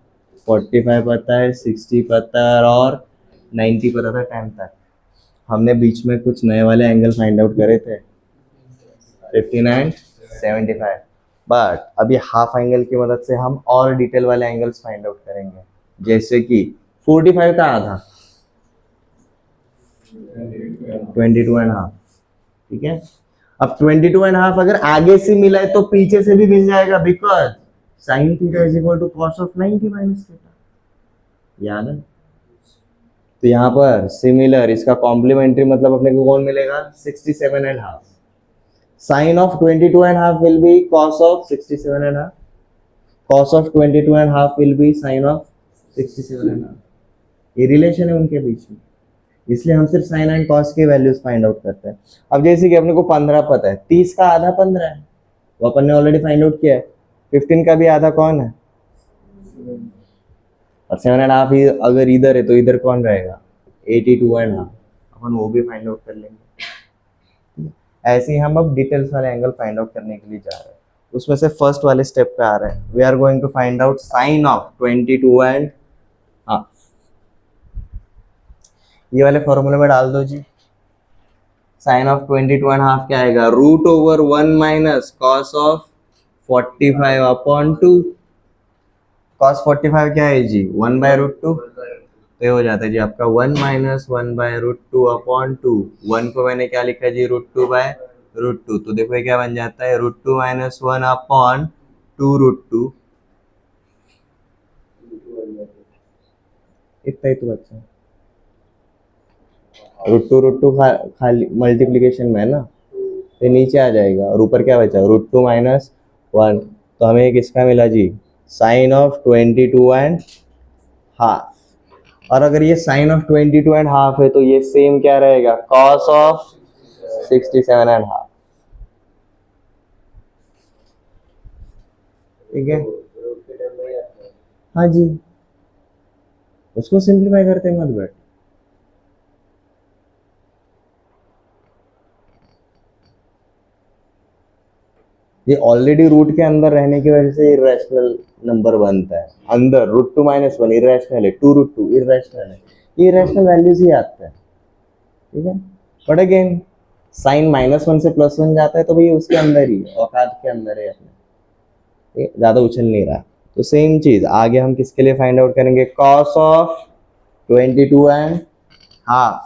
45 पता है, 60 पता है और 90 पता था 10 तक। हमने बीच में कुछ नए वाले एंगल फाइंड आउट करे थे, 59, 75। बट अभी हाफ एंगल की मदद से हम और डिटेल वाले एंगल्स फाइंड आउट करेंगे, जैसे कि 45 का आधा 22.5, ठीक है। अब 22.5 अगर आगे से मिला है तो पीछे से भी मिल जाएगा, because sine theta is equal to cos of 90 minus theta, याद है। तो यहाँ पर सिमिलर, इसका कॉम्प्लीमेंट्री मतलब अपने को कौन मिलेगा? 67.5। Sine of 22.5 will be cos of 67.5, cos of 22.5 will be sine of 67.5। ये रिलेशन है उनके बीच में, इसलिए हम सिर्फ साइन एंड कॉस के वैल्यूज फाइंड आउट करते हैं। अब जैसे कि अपने को 15 पता है, 30 का आधा 15 है, वो अपन ने ऑलरेडी फाइंड आउट किया है। 15 का भी आधा कौन है? और 7.5 अगर इधर है तो इधर कौन रहेगा? 82.5, अपन वो भी फाइंड आउट कर लेंगे। ऐसे ही हम अब डिटेल्स वाले एंगल फाइंड आउट करने के लिए जा रहे हैं। उसमें से फर्स्ट वाले स्टेप पे आ रहे हैं। We are going to find out sine of 22.5। ये वाले फॉर्मूले में डाल दो जी। साइन ऑफ 22.5 क्या आएगा? Root over 1 minus cos of 45 upon 2। Cos 45 क्या है जी? 1/√2। तो ये हो जाता है जी आपका 1 माइनस 1/√2 अपॉन 2। 1 को मैंने क्या लिखा जी? √2/√2। तो देखो ये क्या बन जाता है? √2 माइनस 1 अपॉन 2√2। इतना ही तो बच्चा, √2 खाली मल्टीप्लीकेशन में है ना, तो नीचे आ जाएगा और ऊपर क्या बचा? √2 माइनस 1। तो हमें किसका मिला जी? Sign of 22.5। और अगर ये साइन ऑफ 22.5 है तो ये सेम क्या रहेगा? कॉस ऑफ 67.5, ठीक है। हाँ जी, उसको सिंप्लीफाई करते मत बैठ। ये ऑलरेडी रूट के अंदर रहने की वजह से इरेशनल नंबर बनता है। अंदर √2 माइनस 1 इरेशनल है, 2√2 इरेशनल है, ये इरेशनल वैल्यूज ही आता है, ठीक है। बट अगेन साइन -1 से +1 जाता है तो भाई उसके अंदर ही, औकात के अंदर है अपने, ज्यादा उछल नहीं रहा। तो सेम चीज आगे हम किसके लिए फाइंड आउट करेंगे? Cos of 22.5।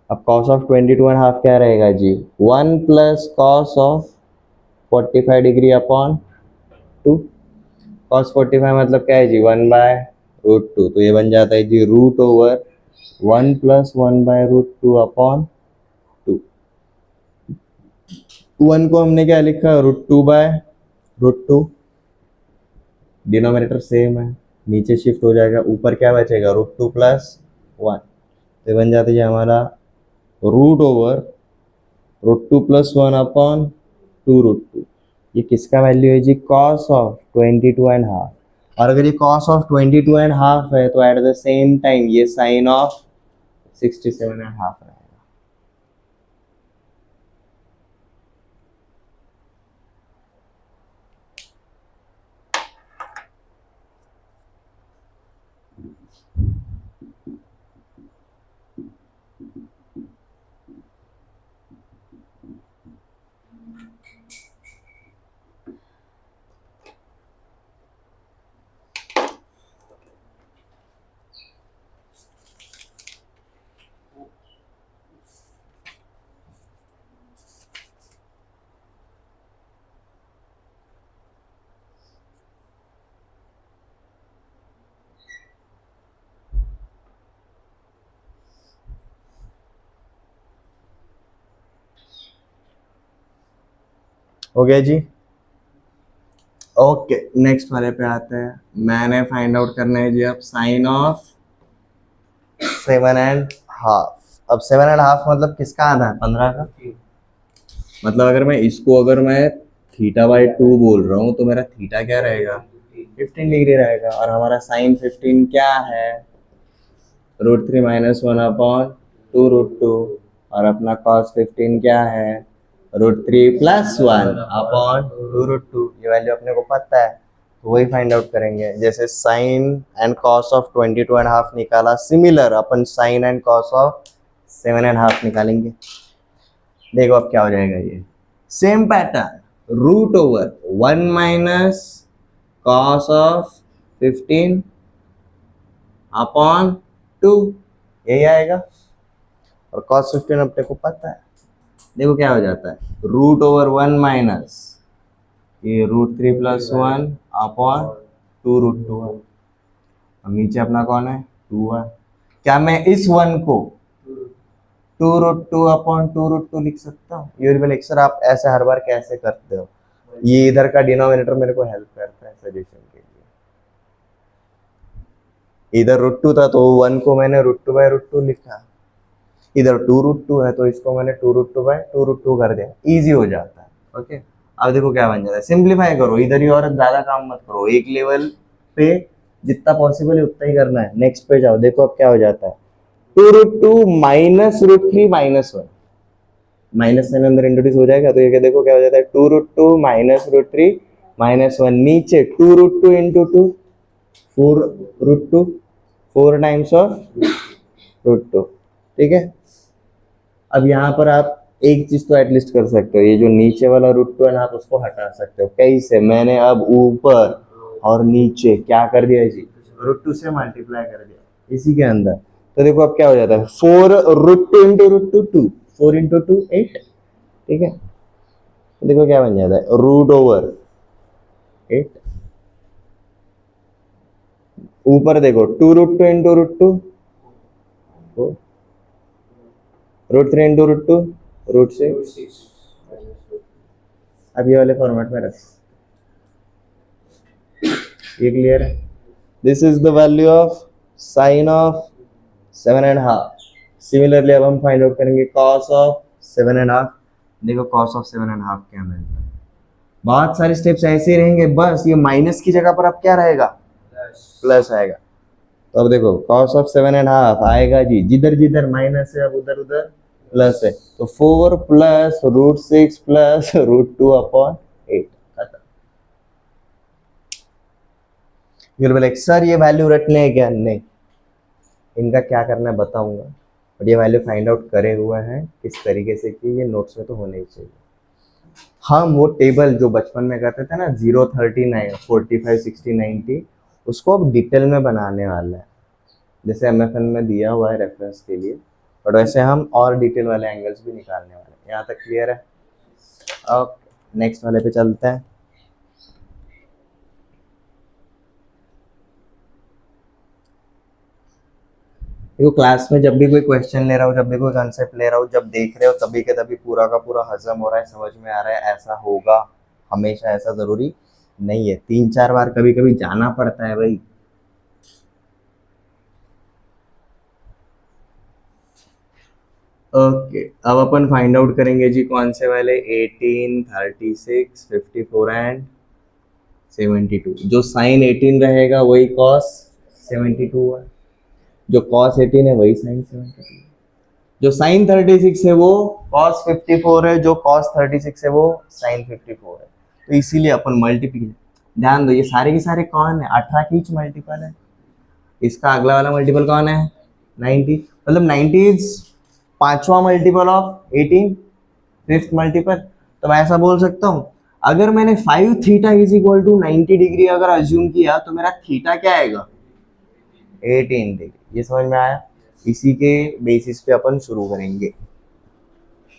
अब कॉस ऑफ 22.5 क्या रहेगा जी? 1 plus cos of 45 degree upon 2। Cos 45 मतलब क्या है जी? 1/√2। तो ये बन जाता है जी रूट ओवर 1 प्लस 1/√2 अपॉन 2। 1 को हमने क्या लिखा? √2/√2। डिनोमिनेटर सेम है, नीचे शिफ्ट हो जाएगा, ऊपर क्या बचेगा? √2 प्लस 1। तो बन जाता है हमारा रूट ओवर √2 प्लस 1 अपॉन 2√2। ये किसका वैल्यू है जी? Cos of 22.5। और अगर ये कॉस ऑफ 22.5 है तो एट द सेम टाइम ये साइन ऑफ 67.5 रहेगा। हो गया जी। ओके, नेक्स्ट वाले पे आते हैं। मैंने फाइंड आउट करना है जी अब साइन ऑफ 7.5। अब 7.5 मतलब किसका आधा है? 15 का। मतलब अगर मैं थीटा बाई 2 बोल रहा हूँ तो मेरा थीटा क्या रहेगा, 15 डिग्री रहेगा। और हमारा साइन 15 क्या है, √3 - 1 अपॉन 2√2। और अपना cos 15 क्या है, √3 + 1 अपॉन 2√2। ये वैल्यू अपने को पता है, तो वही फाइंड आउट करेंगे। जैसे साइन एंड कॉस ऑफ 22.5 निकाला, सिमिलर अपन साइन एंड कॉस ऑफ 7.5 निकालेंगे। देखो अब क्या हो जाएगा, ये same pattern, √1 - cos of 15 upon 2, यही आएगा। और cos 15 अपने को पता है, देखो क्या हो जाता है, √1 माइनस ये √3 + 1 अपॉन 2√2 है। अब नीचे अपना कौन है, 2 है। क्या मैं इस 1 को 2√2 अपॉन 2√2 लिख सकता हूँ? ये बोले सर आप ऐसे हर बार कैसे करते हो? ये इधर का डिनोमिनेटर मेरे को हेल्प करता है सजेशन के लिए। इधर √2 था तो 1 को मैंने √2/√2 लिखा, इधर 2√2 है तो इसको मैंने 2√2/2√2 कर दिया, इजी हो जाता है। ओके, अब देखो क्या बन जाता है, सिंप्लीफाई करो, इधर ही और ज्यादा काम मत करो, एक लेवल पे जितना पॉसिबल है उतना ही करना है। नेक्स्ट पे जाओ, देखो अब क्या हो जाता है, 2√2 - √3 - 1, माइनस साइन अंदर इंट्रोड्यूस हो जाएगा, तो ये देखो क्या हो जाता है, 2√2 - √3 - 1, नीचे 2√2 × 2 4√2, 4 टाइम्स ऑफ √2। ठीक है, अब यहाँ पर आप एक चीज तो एटलीस्ट कर सकते हो, ये जो नीचे वाला √2 है ना, आप उसको हटा सकते हो। कैसे, मैंने अब ऊपर और नीचे क्या कर दिया जी, √2 से मल्टीप्लाई कर दिया इसी के अंदर। तो देखो अब क्या हो जाता है, 4√2 × √2 2, 4 × 2 8। ठीक है, तो देखो क्या बन जाता है, √8। ऊपर देखो 2√2 × √2 4, √3 × √2 √6। अब ये वाले फॉर्मेट में रख, ये क्लियर है। This is the value of sine of 7.5। Similarly अब हम फाइंड आउट करेंगे कॉस ऑफ 7.5। देखो कॉस ऑफ 7.5 क्या मिलता है, बहुत सारे स्टेप्स ऐसे ही रहेंगे, बस ये माइनस की जगह पर अब क्या रहेगा, प्लस आएगा। तो अब देखो कॉस ऑफ 7.5 आएगा जी, जिधर जिधर माइनस है अब उधर उधर प्लस है, तो 4 + √6 + √2 अपॉन 8। फिर बोले सर ये वैल्यू रटने है क्या? नहीं, इनका क्या करना है बताऊंगा, और ये वैल्यू फाइंड आउट करे हुए हैं किस तरीके से कि ये नोट्स में तो होने ही चाहिए। हम वो टेबल जो बचपन में करते थे ना, 0 39 45 60 90, उसको अब डिटेल में बनाने वाला है, जैसे MFN में दिया हुआ है रेफरेंस के लिए, बट वैसे हम और डिटेल वाले एंगल्स भी निकालने वाले हैं। यहाँ तक क्लियर है? अब नेक्स्ट वाले पे चलते हैं। देखो क्लास में जब भी कोई क्वेश्चन ले रहा हो, जब भी कोई कंसेप्ट ले रहा हो, जब देख रहे हो तभी के तभी पूरा का पूरा हजम हो रहा है, समझ में आ रहा है, ऐसा होगा हमेशा, ऐसा जरूरी नहीं है, 3-4 बार कभी कभी जाना पड़ता है भाई। ओके, अब अपन फाइंड आउट करेंगे जी कौन से वाले, 18 36 54 एंड 72। जो साइन 18 रहेगा वही कॉस 72 है, जो कॉस 18 है वही साइन 72 है, जो साइन 36 है वो कॉस 54 है, जो कॉस 36 है वो साइन 54 है। तो इसीलिए अपन मल्टीप्लीकेशन, ध्यान दो ये सारे के सारे कौन है, 18 की ईच मल्टीपल है। इसका अगला वाला मल्टीपल कौन है, 90, मतलब 90 इज पांचवा मल्टीपल ऑफ 18, फिफ्थ मल्टीपल। तो मैं ऐसा बोल सकता हूँ, अगर मैंने 5 theta is equal to 90 degree अगर अज्यूम किया तो मेरा थीटा क्या आएगा, 18 डिग्री। ये समझ में आया? इसी के बेसिस पे अपन शुरू करेंगे।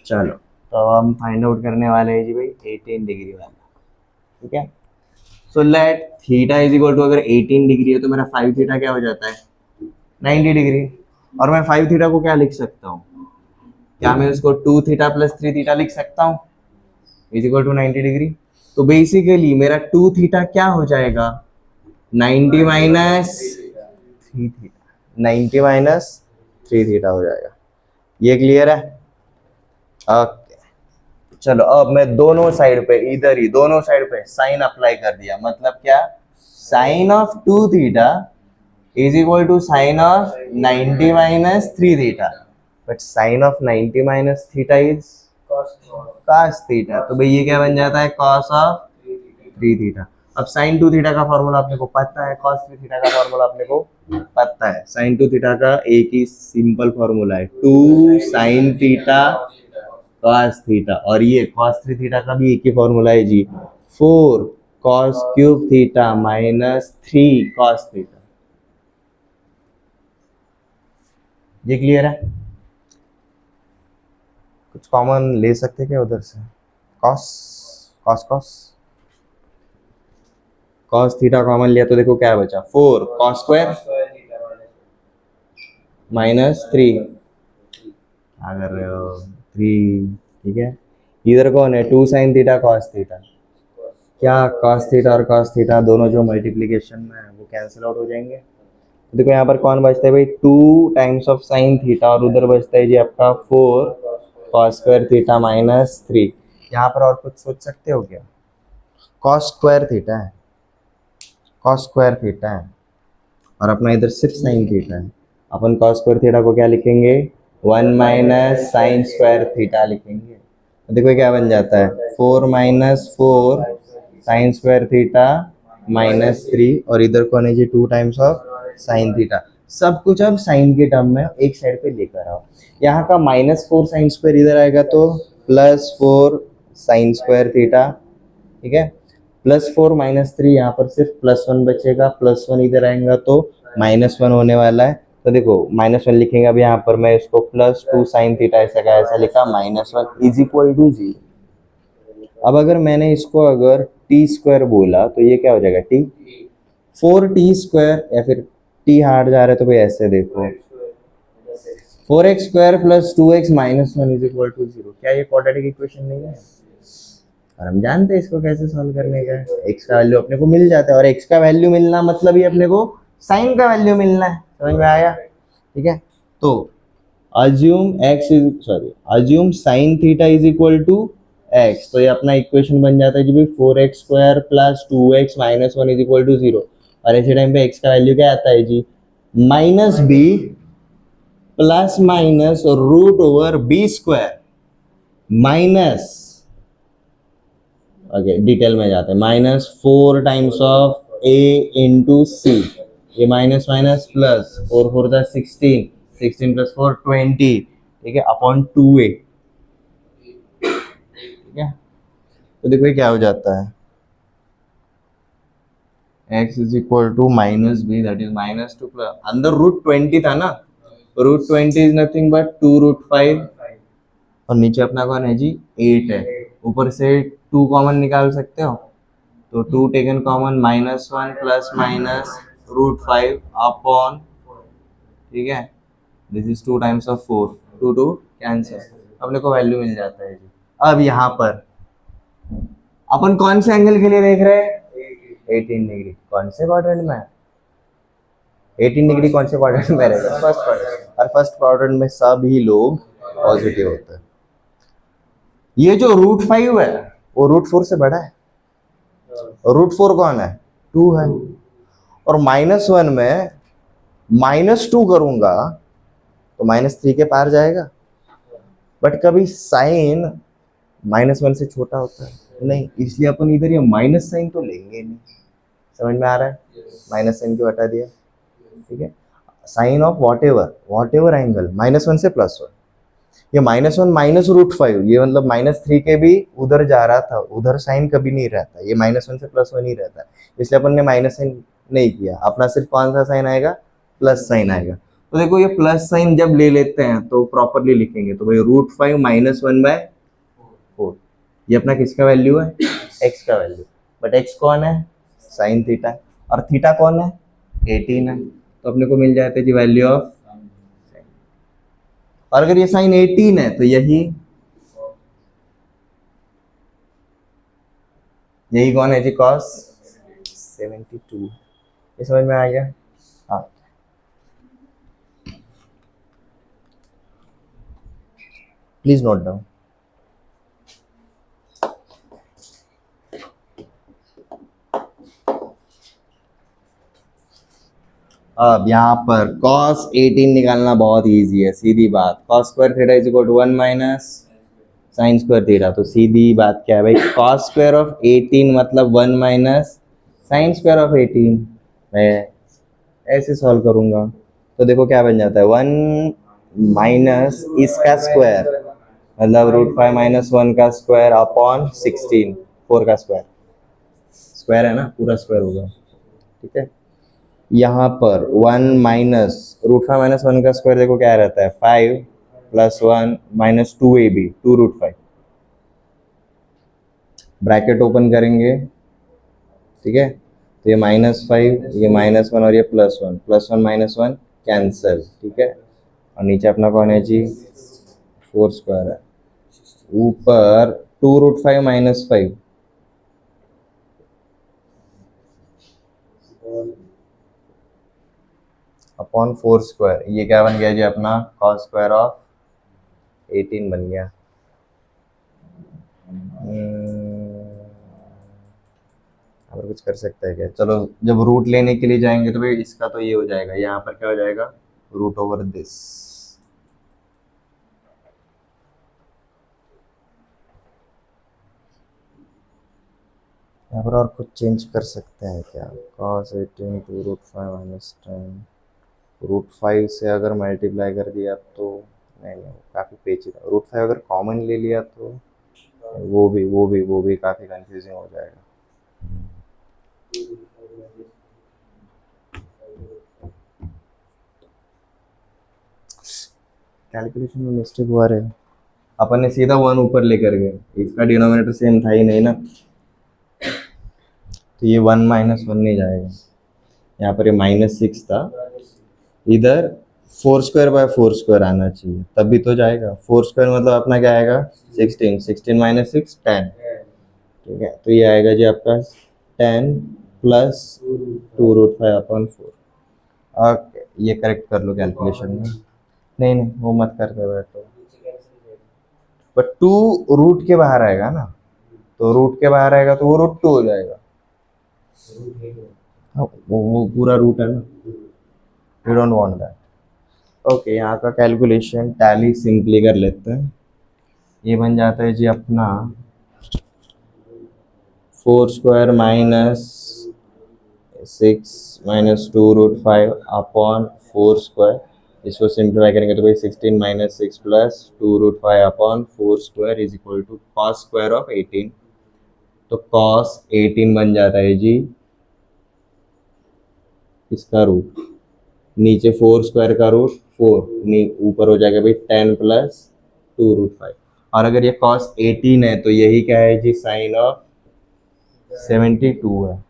चलो, तो हम फाइंड आउट करने वाले हैं जी भाई 18 डिग्री वाला। ठीक है, so let theta is equal to, अगर 18 डिग्री है तो मेरा 5 थीटा क्या हो जाता है, 90 डिग्री। और मैं 5 थीटा को क्या लिख सकता हूँ, क्या मैं उसको 2 थीटा + 3 थीटा लिख सकता हूँ, इज इक्वल टू 90 डिग्री। तो बेसिकली मेरा 2 थीटा क्या हो जाएगा, 90 - 3 थीटा, 90 - 3 थीटा हो जाएगा। ये क्लियर है? ओके, चलो अब मैं दोनों साइड पे, इधर ही दोनों साइड पे साइन अप्लाई कर दिया, मतलब क्या, sine of 2 theta is equal to sine of 90 minus 3 theta, but sine of 90 minus theta is cos theta, तो भाई ये क्या बन जाता है, cos ऑफ 3 थीटा। अब sin 2 थीटा का फॉर्मूला अपने को पता है, cos 3 थीटा का फॉर्मूला अपने को पता है। sin 2 थीटा का एक ही सिंपल फॉर्मूला है, 2 sin थीटा cos थीटा, और ये cos 3 थीटा का भी एक ही फॉर्मूला है जी, 4 cos cube theta minus 3 cos theta. ये क्लियर है? कुछ कॉमन ले सकते क्या उधर से? cos cos cos cos theta common लिया तो देखो क्या बचा, 4 cos स्क्वायर माइनस 3, क्या कर रहे हो, 3, ठीक है। इधर कौन है, 2 sin थीटा cos थीटा, क्या cos थीटा और cos थीटा दोनों जो मल्टीप्लीकेशन में है वो कैंसिल आउट हो जाएंगे। तो देखो यहाँ पर कौन बचता है भाई, 2 टाइम्स ऑफ साइन थीटा, और उधर बचता है जी आपका 4 cos स्क्वायर थीटा माइनस 3। यहाँ पर और कुछ सोच सकते हो क्या, cos स्क्वायर थीटा है, cos स्क्वायर थीटा है, और अपना इधर सिर्फ साइन थीटा है, अपन cos स्क्वायर थीटा को क्या लिखेंगे, 1 माइनस साइन स्क्वायर थीटा लिखेंगे। तो देखो क्या बन जाता है, 4 minus 4 sign square theta minus 3, और इधर कौन है जी, 2 टाइम्स ऑफ साइन थीटा। सब कुछ अब साइन के टर्म में एक साइड पे लेकर आओ, यहाँ का माइनस 4 साइन स्क्वायर इधर आएगा तो प्लस 4 साइन स्क्वायर थीटा, ठीक है, +4 -3, यहाँ पर सिर्फ +1 बचेगा, +1 इधर आएगा तो -1 होने वाला है। तो देखो -1 लिखेंगे, अब यहाँ पर मैं इसको +2 साइन थीटा ऐसा का ऐसा लिखा, -1 इज इक्वल टू 0। अब अगर मैंने इसको अगर टी स्क्वायर बोला तो ये क्या हो जाएगा, टी 4t स्क्वायर, या फिर टी हार्ड जा रहा है तो भाई ऐसे देखो, 4x square plus 2x minus 1 is equal to 0। क्या ये क्वाड्रेटिक इक्वेशन नहीं है? और हम जानते हैं इसको कैसे सॉल्व करने का है, x का वैल्यू अपने को मिल जाता है, और x का वैल्यू मिलना मतलब ही अपने को साइन का वैल्यू मिलना है, समझ में आया, ठीक है। तो assume sine theta is equal to x, तो ये अपना इक्वेशन बन जाता है जी भाई 4x square plus 2x minus 1 is equal to 0, और ऐसे टाइम पे x का वैल्यू क्या आता है जी, -b plus minus root over B square minus, okay detail में जाते हैं, -4 times of a into C, ये minus minus plus 4 4 the 16, 16 plus 4 20, ठीक है, अपॉन 2a, ठीक है। तो देखो ये क्या हो जाता है, x is equal to -b that is -2 plus, अंदर √20 था ना, √20 इज नथिंग बट 2√5, और नीचे अपना कौन है जी, 8 है, ऊपर से 2 कॉमन निकाल सकते हो, तो 2 taken common, -1 plus minus √5 upon, ठीक है, this is 2 times of 4, 2 2 cancel, अपने को वैल्यू मिल जाता है जी। अब यहाँ पर अपन कौन से एंगल के लिए देख रहे हैं, 18 डिग्री, कौन से क्वाड्रेंट में, 18 डिग्री कौन से क्वाड्रेंट में रहेगा, फर्स्ट क्वाड्रेंट, और फर्स्ट क्वाड्रेंट में सभी लोग पॉजिटिव होते हैं। ये जो √5 है वो √4 से बड़ा है, √4 कौन है, 2 है, और -1 में -2 करूंगा तो -3 के पार जाएगा, बट कभी साइन -1 से छोटा होता है नहीं, इसलिए अपन इधर ये माइनस साइन तो लेंगे नहीं, समझ में आ रहा है, माइनस साइन क्यों हटा दिया, ठीक है। Sine of whatever angle -1 से +1, ये -1 माइनस √5, ये मतलब -3 के भी उधर जा रहा था, उधर साइन कभी नहीं रहता, ये -1 से +1 ही रहता है, इसलिए अपन ने माइनस साइन नहीं किया, अपना सिर्फ कौन सा साइन आएगा, प्लस साइन आएगा। तो देखो ये प्लस साइन जब ले लेते हैं तो प्रॉपरली लिखेंगे, तो भाई √5 -1/4, ये अपना किसका वैल्यू है, x का वैल्यू, बट x कौन है, साइन थीटा, और थीटा कौन है, 18 है, तो अपने को मिल जाता है जी वैल्यू ऑफ, और अगर ये साइन 18 है तो यही कौन है जी, cos 72, ये समझ में आ गया, हाँ। Please note down. अब यहाँ पर cos 18 निकालना बहुत इजी है, सीधी बात। cos square theta is equal to 1 minus sine square theta. तो सीधी बात क्या है भाई, cos स्क्वायर ऑफ 18 मतलब 1 माइनस साइन स्क्वायर ऑफ 18। मैं ऐसे सॉल्व करूंगा तो देखो क्या बन जाता है, 1 माइनस इसका स्क्वायर मतलब √5 माइनस 1 का स्क्वायर अपॉन 16, 4 का स्क्वायर, स्क्वायर है ना, पूरा स्क्वायर होगा, ठीक है। यहाँ पर 1 माइनस √5 माइनस 1 का स्क्वायर देखो क्या रहता है, 5 plus 1 minus 2ab 2√5, bracket open करेंगे, ठीक है। तो ये -5, ये -1 और ये +1, +1 -1 कैंसिल, ठीक है। और नीचे अपना कौन है जी, 4 स्क्वायर है, ऊपर 2√5 -5 अपॉन 4 स्क्वायर, ये क्या बन गया जी अपना, cos स्क्वायर ऑफ 18 बन गया। और कुछ कर सकता है क्या, चलो जब रूट लेने के लिए जाएंगे तो भाई इसका तो ये हो जाएगा, यहाँ पर क्या हो जाएगा, रूट ओवर दिस। यहाँ पर और कुछ चेंज कर सकते हैं क्या, cos 18 2√5 माइनस 10, √5 से अगर मल्टीप्लाई कर दिया तो नहीं, काफ़ी पेचीदा, √5 अगर कॉमन ले लिया तो वो भी काफ़ी कंफ्यूजिंग हो जाएगा। कैलकुलेशन में मिस्टेक हुआ रहे, अपन ने सीधा 1 ऊपर लेकर गए, इसका डिनोमिनेटर सेम था ही नहीं ना, तो ये 1 -1 नहीं जाएगा, यहाँ पर ये -6 था, इधर 4 स्क्वायर बाय 4 स्क्वायर आना चाहिए तभी तो जाएगा। 4 स्क्वायर मतलब अपना क्या आएगा, 16, 16 माइनस 6 10, ठीक है। तो ये आएगा जी आपका 10 प्लस 2√5 अपॉन 4। ओके, ये करेक्ट कर लो कैलकुलेशन में, नहीं नहीं वो मत करते बैठो, बट 2 रूट के बाहर आएगा ना, तो रूट के बाहर आएगा तो वो √2 हो जाएगा। हाँ, वो पूरा रूट है ना, we don't want that. Okay, यहाँ का कैलकुलेशन टैली सिंपली कर लेते हैं, ये बन जाता है जी अपना 4 square minus 6 minus 2√5 upon 4 square, इसको सिंप्लीफाई करेंगे तो भाई 16 minus 6 plus 2√5 upon 4 square is equal to cos square of 18। तो cos 18 बन जाता है जी इसका रूट, नीचे 4 स्क्वायर का रूट 4, ऊपर हो जाएगा भाई 10 प्लस 2√5। और अगर ये cos 18 है तो यही क्या है जी, साइन ऑफ 72 है।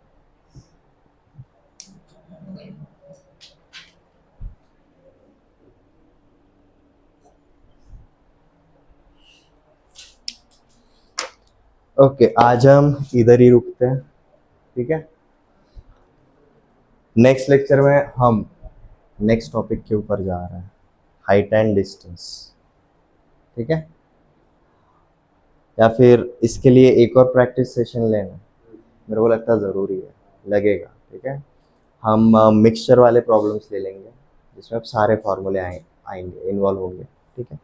ओके, आज हम इधर ही रुकते हैं, ठीक है। नेक्स्ट लेक्चर में हम नेक्स्ट टॉपिक के ऊपर जा रहे हैं, हाइट एंड डिस्टेंस, ठीक है। या फिर इसके लिए एक और प्रैक्टिस सेशन लेना, मेरे को लगता है ज़रूरी है, लगेगा, ठीक है। हम मिक्सचर वाले प्रॉब्लम्स ले लेंगे जिसमें अब सारे फॉर्मूले आएंगे, इन्वॉल्व होंगे, ठीक है।